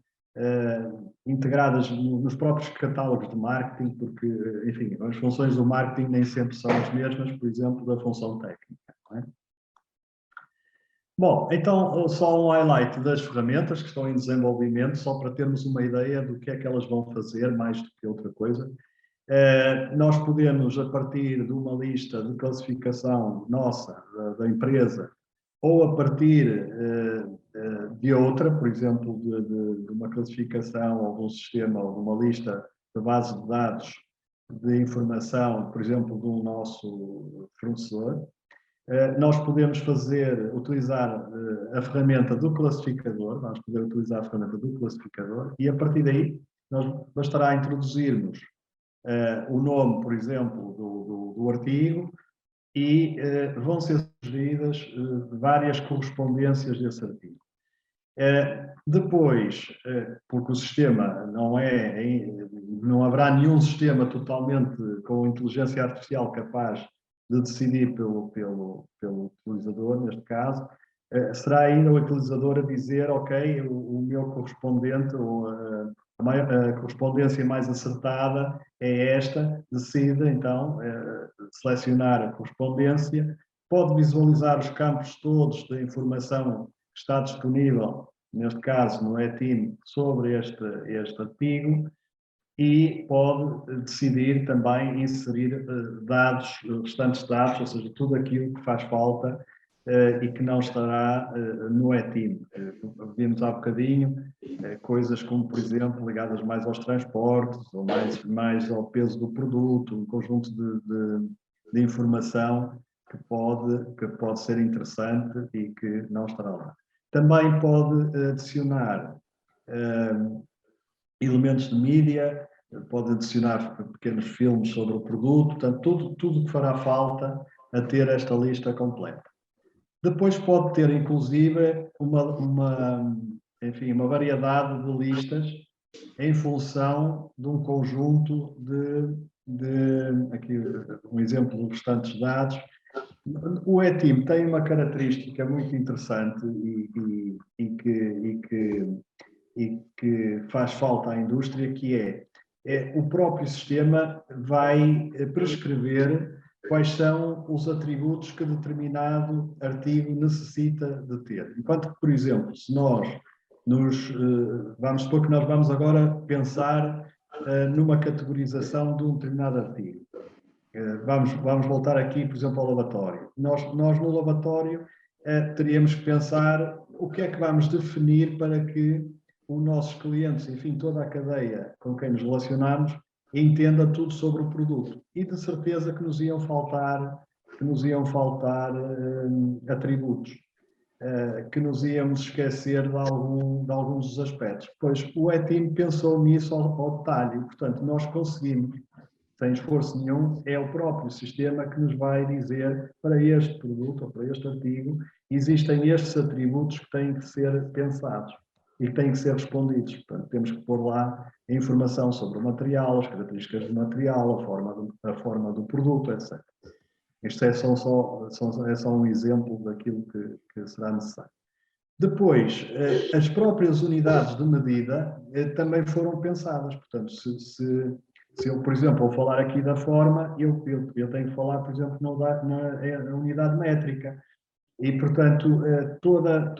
integradas nos próprios catálogos de marketing, porque, enfim, as funções do marketing nem sempre são as mesmas, por exemplo, da função técnica, não é? Bom, então só um highlight das ferramentas que estão em desenvolvimento, só para termos uma ideia do que é que elas vão fazer, mais do que outra coisa. Nós podemos, a partir de uma lista de classificação nossa, da empresa, ou a partir de outra, por exemplo, de uma classificação ou de um sistema ou de uma lista de base de dados de informação, por exemplo, do nosso fornecedor, nós podemos utilizar a ferramenta do classificador, vamos poder utilizar a ferramenta do classificador e a partir daí nós bastará introduzirmos o nome, por exemplo, do artigo, e vão ser sugeridas várias correspondências desse artigo. Depois, porque o sistema não haverá nenhum sistema totalmente com inteligência artificial capaz de decidir pelo utilizador, neste caso, será ainda o utilizador a dizer, ok, o meu correspondente, ou a correspondência mais acertada é esta, decide então selecionar a correspondência, pode visualizar os campos todos da informação que está disponível, neste caso no eTeam, sobre este artigo, e pode decidir também inserir restantes dados, ou seja, tudo aquilo que faz falta e que não estará no eTeam. Vimos há bocadinho coisas como, por exemplo, ligadas mais aos transportes, ou mais ao peso do produto, um conjunto de informação que pode ser interessante e que não estará lá. Também pode adicionar elementos de mídia, pode adicionar pequenos filmes sobre o produto, portanto, tudo que fará falta a ter esta lista completa. Depois pode ter, inclusive, uma variedade de listas em função de um conjunto aqui um exemplo dos restantes dados. O eTeam tem uma característica muito interessante e que faz falta à indústria, que é o próprio sistema vai prescrever quais são os atributos que determinado artigo necessita de ter. Enquanto que, por exemplo, se nós vamos supor que nós vamos agora pensar numa categorização de um determinado artigo. Vamos voltar aqui, por exemplo, ao lavatório. Nós no lavatório teríamos que pensar o que é que vamos definir para que os nossos clientes, enfim, toda a cadeia com quem nos relacionamos, entenda tudo sobre o produto. E de certeza que nos iam faltar atributos, que nos íamos esquecer de alguns dos aspectos. Pois o eTeam pensou nisso ao detalhe, portanto, nós conseguimos, sem esforço nenhum, é o próprio sistema que nos vai dizer, para este produto ou para este artigo, existem estes atributos que têm que ser pensados e que têm que ser respondidos. Portanto, temos que pôr lá a informação sobre o material, as características do material, a forma do produto, etc. Isto é só um exemplo daquilo que será necessário. Depois, as próprias unidades de medida também foram pensadas. Portanto, se eu, por exemplo, vou falar aqui da forma, eu tenho que falar, por exemplo, na unidade métrica. E, portanto, toda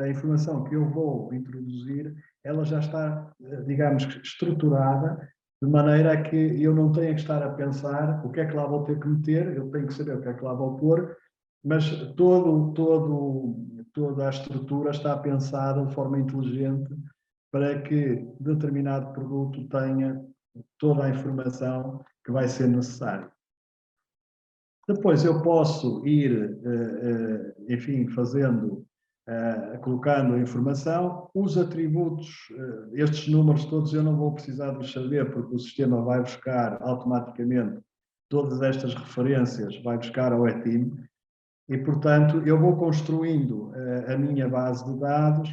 a informação que eu vou introduzir, ela já está, digamos, estruturada, de maneira a que eu não tenha que estar a pensar o que é que lá vou ter que meter, eu tenho que saber o que é que lá vou pôr, mas toda a estrutura está pensada de forma inteligente para que determinado produto tenha toda a informação que vai ser necessária. Depois eu posso ir, enfim, colocando a informação. Os atributos, estes números todos eu não vou precisar de saber, porque o sistema vai buscar automaticamente todas estas referências, vai buscar ao eTeam, e, portanto, eu vou construindo a minha base de dados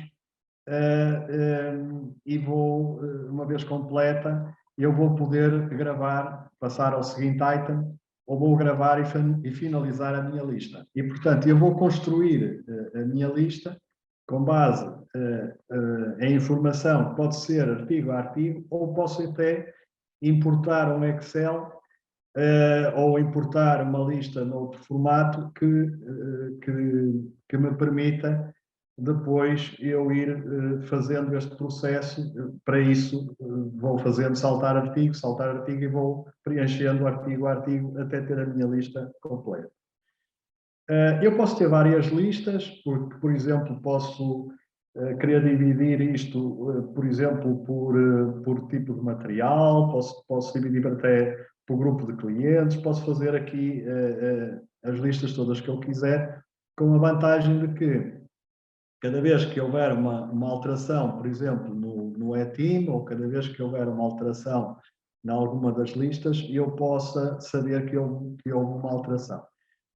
e vou, uma vez completa, eu vou poder gravar, passar ao seguinte item, ou vou gravar e finalizar a minha lista. E, portanto, eu vou construir a minha lista com base em informação que pode ser artigo a artigo, ou posso até importar um Excel ou importar uma lista noutro formato que me permita depois eu ir fazendo este processo. Para isso vou fazendo saltar artigo e vou preenchendo artigo a artigo até ter a minha lista completa. Eu posso ter várias listas, porque, por exemplo, posso querer dividir isto, por exemplo, por tipo de material, posso dividir até por grupo de clientes, posso fazer aqui as listas todas que eu quiser, com a vantagem de que cada vez que houver uma alteração, por exemplo, no eTeam, ou cada vez que houver uma alteração em alguma das listas e eu possa saber que houve uma alteração.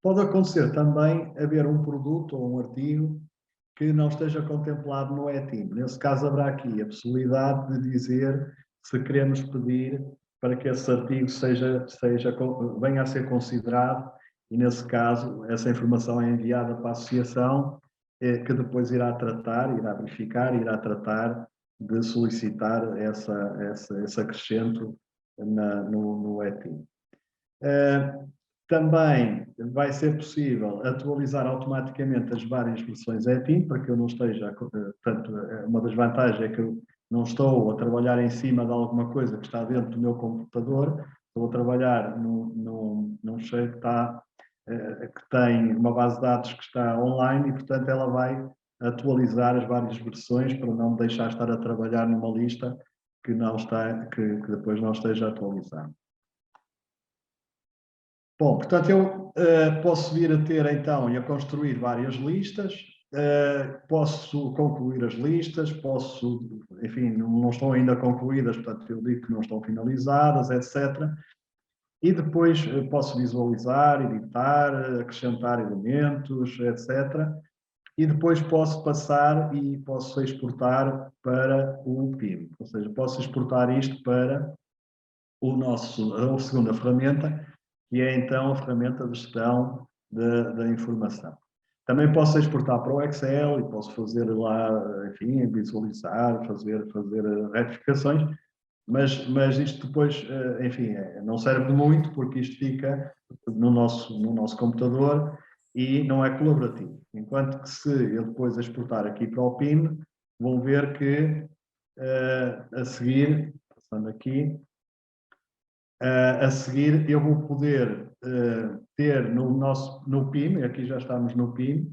Pode acontecer também haver um produto ou um artigo que não esteja contemplado no ETIM. Nesse caso, haverá aqui a possibilidade de dizer se queremos pedir para que esse artigo venha a ser considerado e, nesse caso, essa informação é enviada para a associação, que depois irá verificar, irá tratar de solicitar esse acrescento no ETIM. Também vai ser possível atualizar automaticamente as várias versões ETIM, para que eu não esteja, portanto, uma das vantagens é que eu não estou a trabalhar em cima de alguma coisa que está dentro do meu computador, estou a trabalhar num cheiro que tem uma base de dados que está online e, portanto, ela vai atualizar as várias versões para não me deixar estar a trabalhar numa lista que depois não esteja atualizada. Bom, portanto, eu posso vir a ter, então, e a construir várias listas, posso concluir as listas, enfim, não estão ainda concluídas, portanto, eu digo que não estão finalizadas, etc. E depois posso visualizar, editar, acrescentar elementos, etc. E depois posso passar e posso exportar para o PIM. Ou seja, posso exportar isto para a segunda ferramenta, que é então a ferramenta de gestão da informação. Também posso exportar para o Excel e posso fazer lá, enfim, visualizar, fazer retificações, mas isto depois, enfim, não serve de muito porque isto fica no nosso computador e não é colaborativo. Enquanto que se eu depois exportar aqui para o PIM, vão ver que a seguir, passando aqui, a seguir eu vou poder ter no PIM, aqui já estamos no PIM,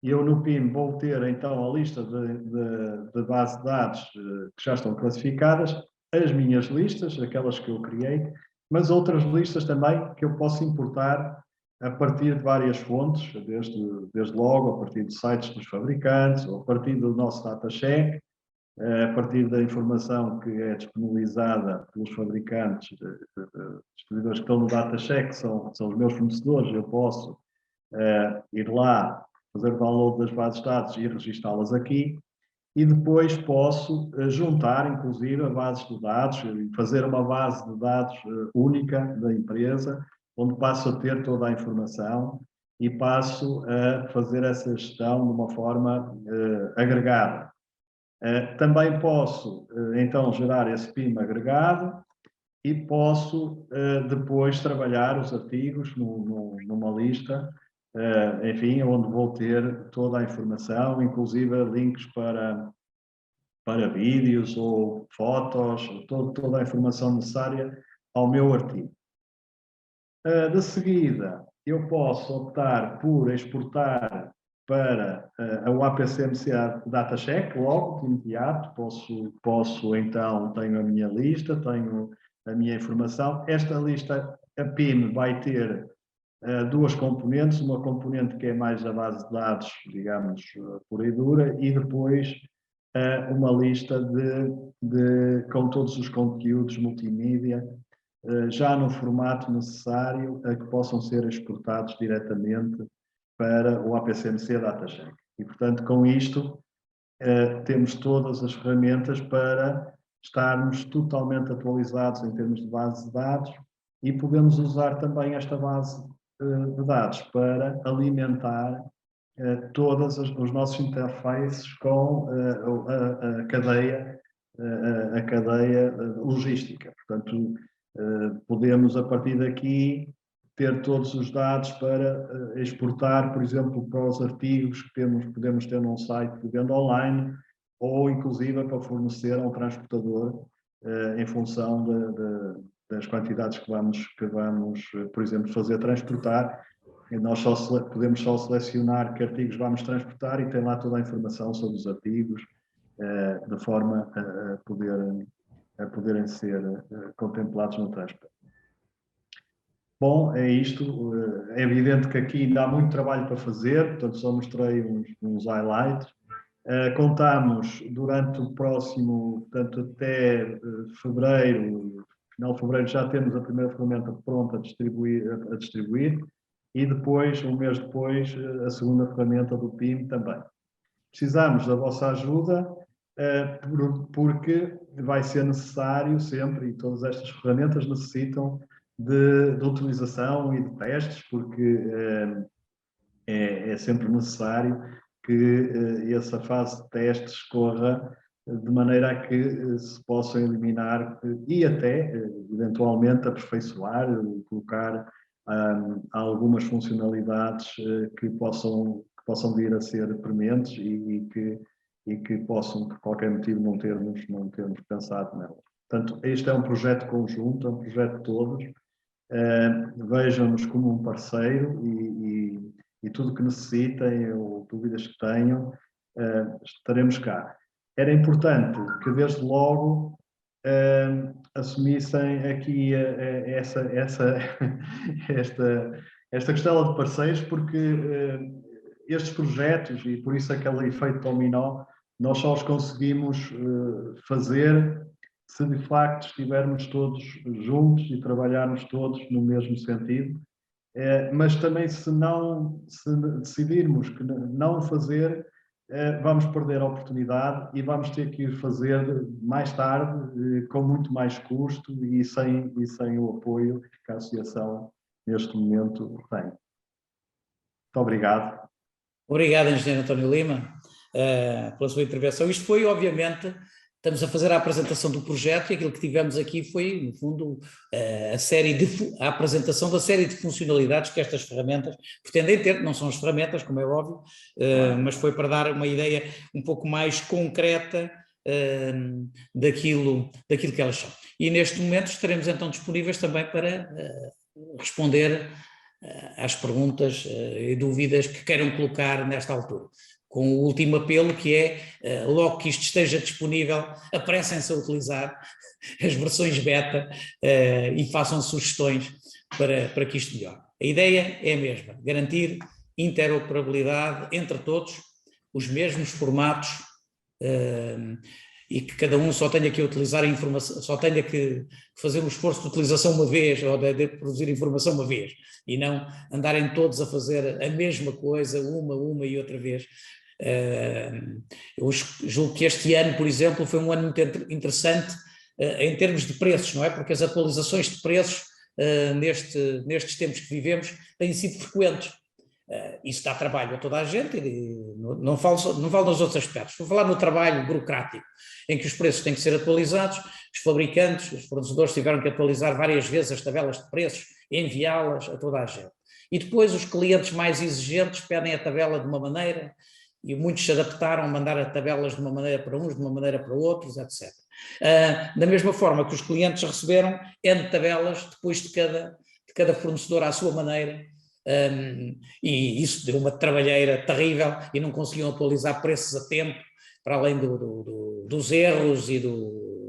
e eu no PIM vou ter então a lista de base de dados que já estão classificadas, as minhas listas, aquelas que eu criei, mas outras listas também que eu posso importar a partir de várias fontes, desde logo a partir de sites dos fabricantes, ou a partir do nosso datacheck, a partir da informação que é disponibilizada pelos fabricantes, distribuidores que estão no datacheck, são os meus fornecedores, eu posso ir lá, fazer o download das bases de dados e registá-las aqui, e depois posso juntar, inclusive, a bases de dados, fazer uma base de dados única da empresa, onde passo a ter toda a informação e passo a fazer essa gestão de uma forma agregada. Também posso, então, gerar esse PIM agregado e posso depois trabalhar os artigos numa lista, enfim, onde vou ter toda a informação, inclusive links para vídeos ou fotos, toda a informação necessária ao meu artigo. De seguida, eu posso optar por exportar para o APCMC Datacheck, logo, de imediato, posso então, tenho a minha lista, tenho a minha informação. Esta lista, a PIM, vai ter duas componentes, uma componente que é mais a base de dados, digamos, pura e dura, e depois uma lista com todos os conteúdos multimídia, já no formato necessário a que possam ser exportados diretamente para o APCMC Datacheck. E, portanto, com isto, temos todas as ferramentas para estarmos totalmente atualizados em termos de base de dados e podemos usar também esta base de dados para alimentar todos os nossos interfaces com a cadeia logística. Portanto, podemos, a partir daqui, ter todos os dados para exportar, por exemplo, para os artigos que podemos ter num site de venda online ou, inclusive, para fornecer a um transportador em função das quantidades que vamos, por exemplo, fazer transportar. E nós podemos só selecionar que artigos vamos transportar e tem lá toda a informação sobre os artigos, de forma a poderem ser contemplados no transporte. Bom, é isto. É evidente que aqui ainda há muito trabalho para fazer, portanto só mostrei uns highlights. Contamos durante o próximo, portanto até fevereiro, final de fevereiro já temos a primeira ferramenta pronta a distribuir e depois, um mês depois, a segunda ferramenta do PIM também. Precisamos da vossa ajuda porque vai ser necessário sempre, e todas estas ferramentas necessitam de utilização e de testes, porque é sempre necessário que essa fase de testes corra de maneira a que se possam eliminar e até, eventualmente, aperfeiçoar, colocar algumas funcionalidades que possam vir a ser prementes e que possam, por qualquer motivo, não termos pensado nelas. Portanto, este é um projeto conjunto, é um projeto de todos. Vejam-nos como um parceiro e tudo que necessitem ou dúvidas que tenham, estaremos cá. Era importante que, desde logo, assumissem aqui esta costela de parceiros, porque estes projetos, e por isso aquele efeito dominó, nós só os conseguimos fazer se de facto estivermos todos juntos e trabalharmos todos no mesmo sentido. Mas também se decidirmos que não fazer, vamos perder a oportunidade e vamos ter que ir fazer mais tarde, com muito mais custo e sem o apoio que a associação neste momento tem. Muito obrigado. Obrigado, engenheiro António Lima, pela sua intervenção. Isto foi, obviamente, estamos a fazer a apresentação do projeto e aquilo que tivemos aqui foi, no fundo, a apresentação da série de funcionalidades que estas ferramentas pretendem ter. Não são as ferramentas, como é óbvio, mas foi para dar uma ideia um pouco mais concreta daquilo que elas são. E neste momento estaremos então disponíveis também para responder às perguntas e dúvidas que queiram colocar nesta altura. Com o último apelo que é, logo que isto esteja disponível, apressem-se a utilizar as versões beta e façam sugestões para que isto melhore. A ideia é a mesma, garantir interoperabilidade entre todos, os mesmos formatos e que cada um só tenha que utilizar a informação, só tenha que fazer um esforço de utilização uma vez ou de produzir informação uma vez e não andarem todos a fazer a mesma coisa uma e outra vez. Eu julgo que este ano, por exemplo, foi um ano muito interessante em termos de preços, não é? Porque as atualizações de preços nestes tempos que vivemos têm sido frequentes. Isso dá trabalho a toda a gente, não falo nos outros aspectos, vou falar no trabalho burocrático, em que os preços têm que ser atualizados, os fabricantes, os fornecedores tiveram que atualizar várias vezes as tabelas de preços, enviá-las a toda a gente. E depois os clientes mais exigentes pedem a tabela de uma maneira, e muitos se adaptaram a mandar as tabelas de uma maneira para uns, de uma maneira para outros, etc. Da mesma forma que os clientes receberam N tabelas depois de cada fornecedor à sua maneira, e isso deu uma trabalheira terrível e não conseguiam atualizar preços a tempo, para além dos erros e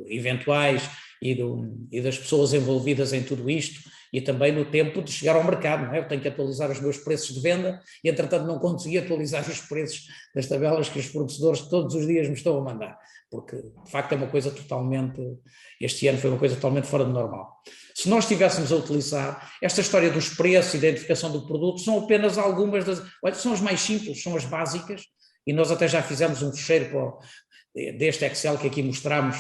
eventuais e das pessoas envolvidas em tudo isto, e também no tempo de chegar ao mercado, não é? Eu tenho que atualizar os meus preços de venda e, entretanto, não consegui atualizar os preços das tabelas que os fornecedores todos os dias me estão a mandar, porque, de facto, é uma coisa totalmente, este ano foi uma coisa totalmente fora do normal. Se nós estivéssemos a utilizar esta história dos preços e da identificação do produto, são apenas algumas olha, são as mais simples, são as básicas, e nós até já fizemos um fecheiro deste Excel que aqui mostramos,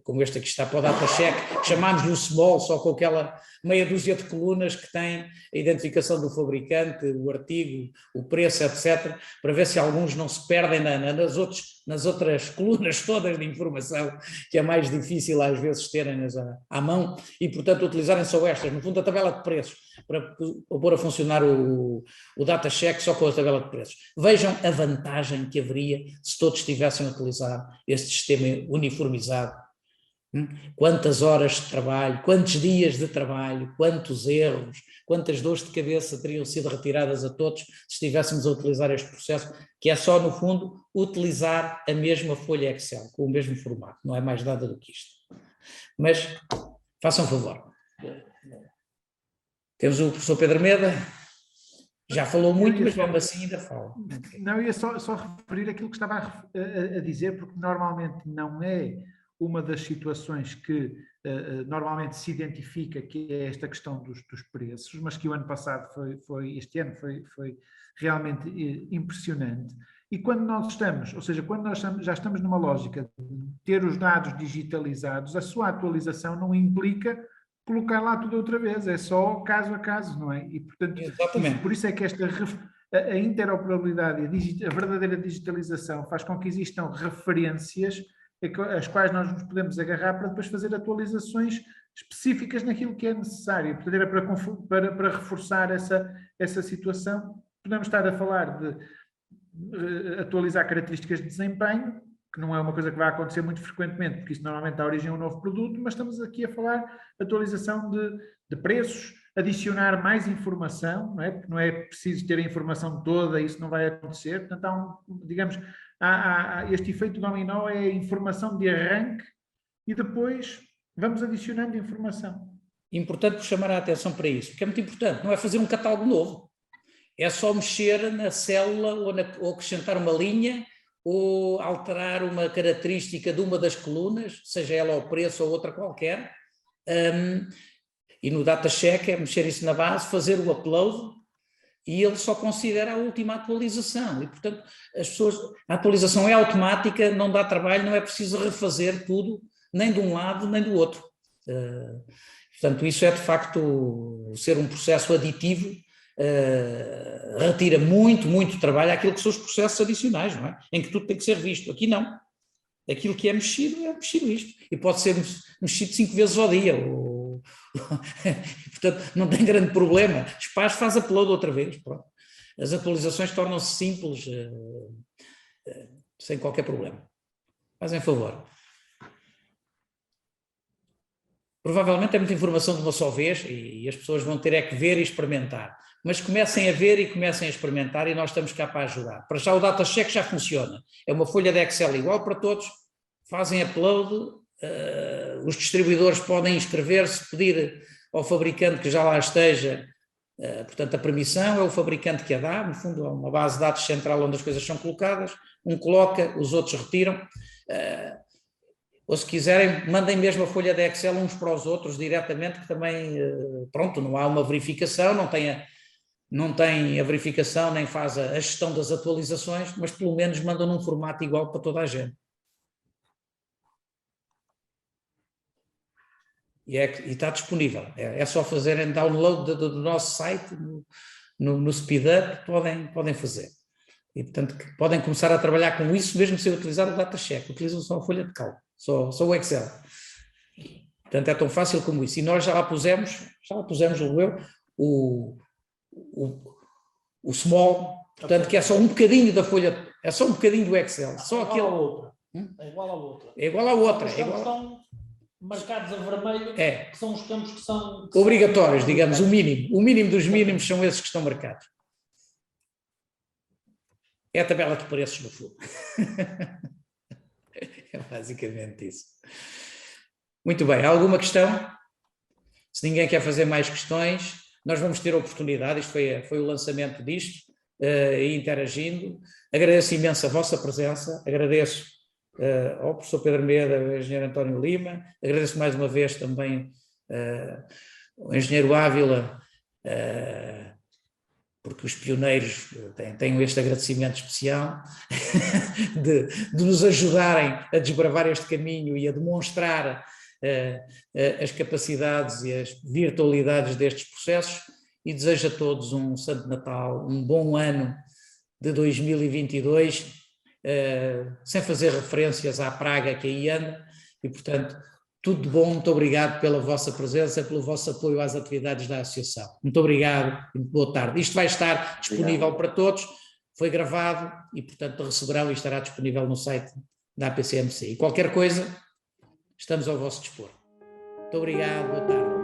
como este aqui está para o DataCheck, chamámos-lhe o small, só com aquela meia dúzia de colunas que tem a identificação do fabricante, o artigo, o preço, etc., para ver se alguns não se perdem nas outras colunas todas de informação, que é mais difícil às vezes terem-nas à mão, e portanto utilizarem só estas, no fundo a tabela de preços, para pôr a funcionar o DataCheck só com a tabela de preços. Vejam a vantagem que haveria se todos estivessem a utilizar este sistema uniformizado. Quantas horas de trabalho, quantos dias de trabalho, quantos erros, quantas dores de cabeça teriam sido retiradas a todos se estivéssemos a utilizar este processo, que é só, no fundo, utilizar a mesma folha Excel, com o mesmo formato, não é mais nada do que isto. Mas, façam um favor. Temos o professor Pedro Meda, já falou muito, mas mesmo assim ainda fala. Não, eu ia só referir aquilo que estava a dizer, porque normalmente não é uma das situações que normalmente se identifica, que é esta questão dos preços, mas que o ano passado este ano foi realmente impressionante. E quando nós estamos, ou seja, quando nós já estamos numa lógica de ter os dados digitalizados, a sua atualização não implica colocar lá tudo outra vez, é só caso a caso, não é? E, portanto, por isso é que a interoperabilidade e a verdadeira digitalização faz com que existam referências às quais nós nos podemos agarrar para depois fazer atualizações específicas naquilo que é necessário. Portanto, era para reforçar essa situação. Podemos estar a falar de atualizar características de desempenho, que não é uma coisa que vai acontecer muito frequentemente, porque isso normalmente dá origem a um novo produto, mas estamos aqui a falar de atualização de preços, adicionar mais informação, não é? Porque não é preciso ter a informação toda, isso não vai acontecer. Portanto, este efeito dominó é a informação de arranque e depois vamos adicionando informação. Importante chamar a atenção para isso, porque é muito importante, não é fazer um catálogo novo, é só mexer na célula ou acrescentar uma linha ou alterar uma característica de uma das colunas, seja ela o preço ou outra qualquer, e no datacheck é mexer isso na base, fazer o upload, e ele só considera a última atualização, e portanto a atualização é automática, não dá trabalho, não é preciso refazer tudo, nem de um lado nem do outro. Portanto, isso é de facto ser um processo aditivo, retira muito trabalho àquilo que são os processos adicionais, não é? Em que tudo tem que ser visto. Aqui não. Aquilo que é mexido isto. E pode ser mexido 5 vezes ao dia. Portanto, não tem grande problema. Spaz faz upload outra vez. Pronto. As atualizações tornam-se simples, sem qualquer problema. Fazem favor. Provavelmente é muita informação de uma só vez e as pessoas vão ter que ver e experimentar. Mas comecem a ver e comecem a experimentar e nós estamos cá para ajudar. Para já o datacheck já funciona. É uma folha de Excel igual para todos, fazem upload, os distribuidores podem inscrever-se, pedir ao fabricante que já lá esteja, portanto a permissão é o fabricante que a dá, no fundo é uma base de dados central onde as coisas são colocadas, um coloca, os outros retiram, ou se quiserem mandem mesmo a folha de Excel uns para os outros diretamente, que também, pronto, não há uma verificação, não tem a verificação, nem faz a gestão das atualizações, mas pelo menos mandam num formato igual para toda a gente. E está disponível. É só fazerem download do nosso site, no SpeedUp, podem fazer. E, portanto, podem começar a trabalhar com isso, mesmo sem utilizar o datacheck. Utilizam só a folha de cálculo, só o Excel. Portanto, é tão fácil como isso. E nós já lá pusemos o small, portanto, que é só um bocadinho da folha, é só um bocadinho do Excel. Só aquele. É igual à outra. É igual à outra. Os campos estão marcados a vermelho, que são os campos que são obrigatórios, digamos, o mínimo. O mínimo dos mínimos são esses que estão marcados. É a tabela de preços, no fundo. É basicamente isso. Muito bem, há alguma questão? Se ninguém quer fazer mais questões, nós vamos ter a oportunidade, isto foi o lançamento disto, interagindo. Agradeço imenso a vossa presença, agradeço ao professor Pedro Meda, ao engenheiro António Lima, agradeço mais uma vez também ao engenheiro Ávila, porque os pioneiros têm este agradecimento especial de nos ajudarem a desbravar este caminho e a demonstrar as capacidades e as virtualidades destes processos, e desejo a todos um Santo Natal, um bom ano de 2022, sem fazer referências à praga que aí anda, e portanto tudo de bom, muito obrigado pela vossa presença, pelo vosso apoio às atividades da Associação. Muito obrigado e boa tarde. Isto vai estar disponível para todos, foi gravado e portanto receberão e estará disponível no site da APCMC. E qualquer coisa, estamos ao vosso dispor. Muito obrigado, boa tarde.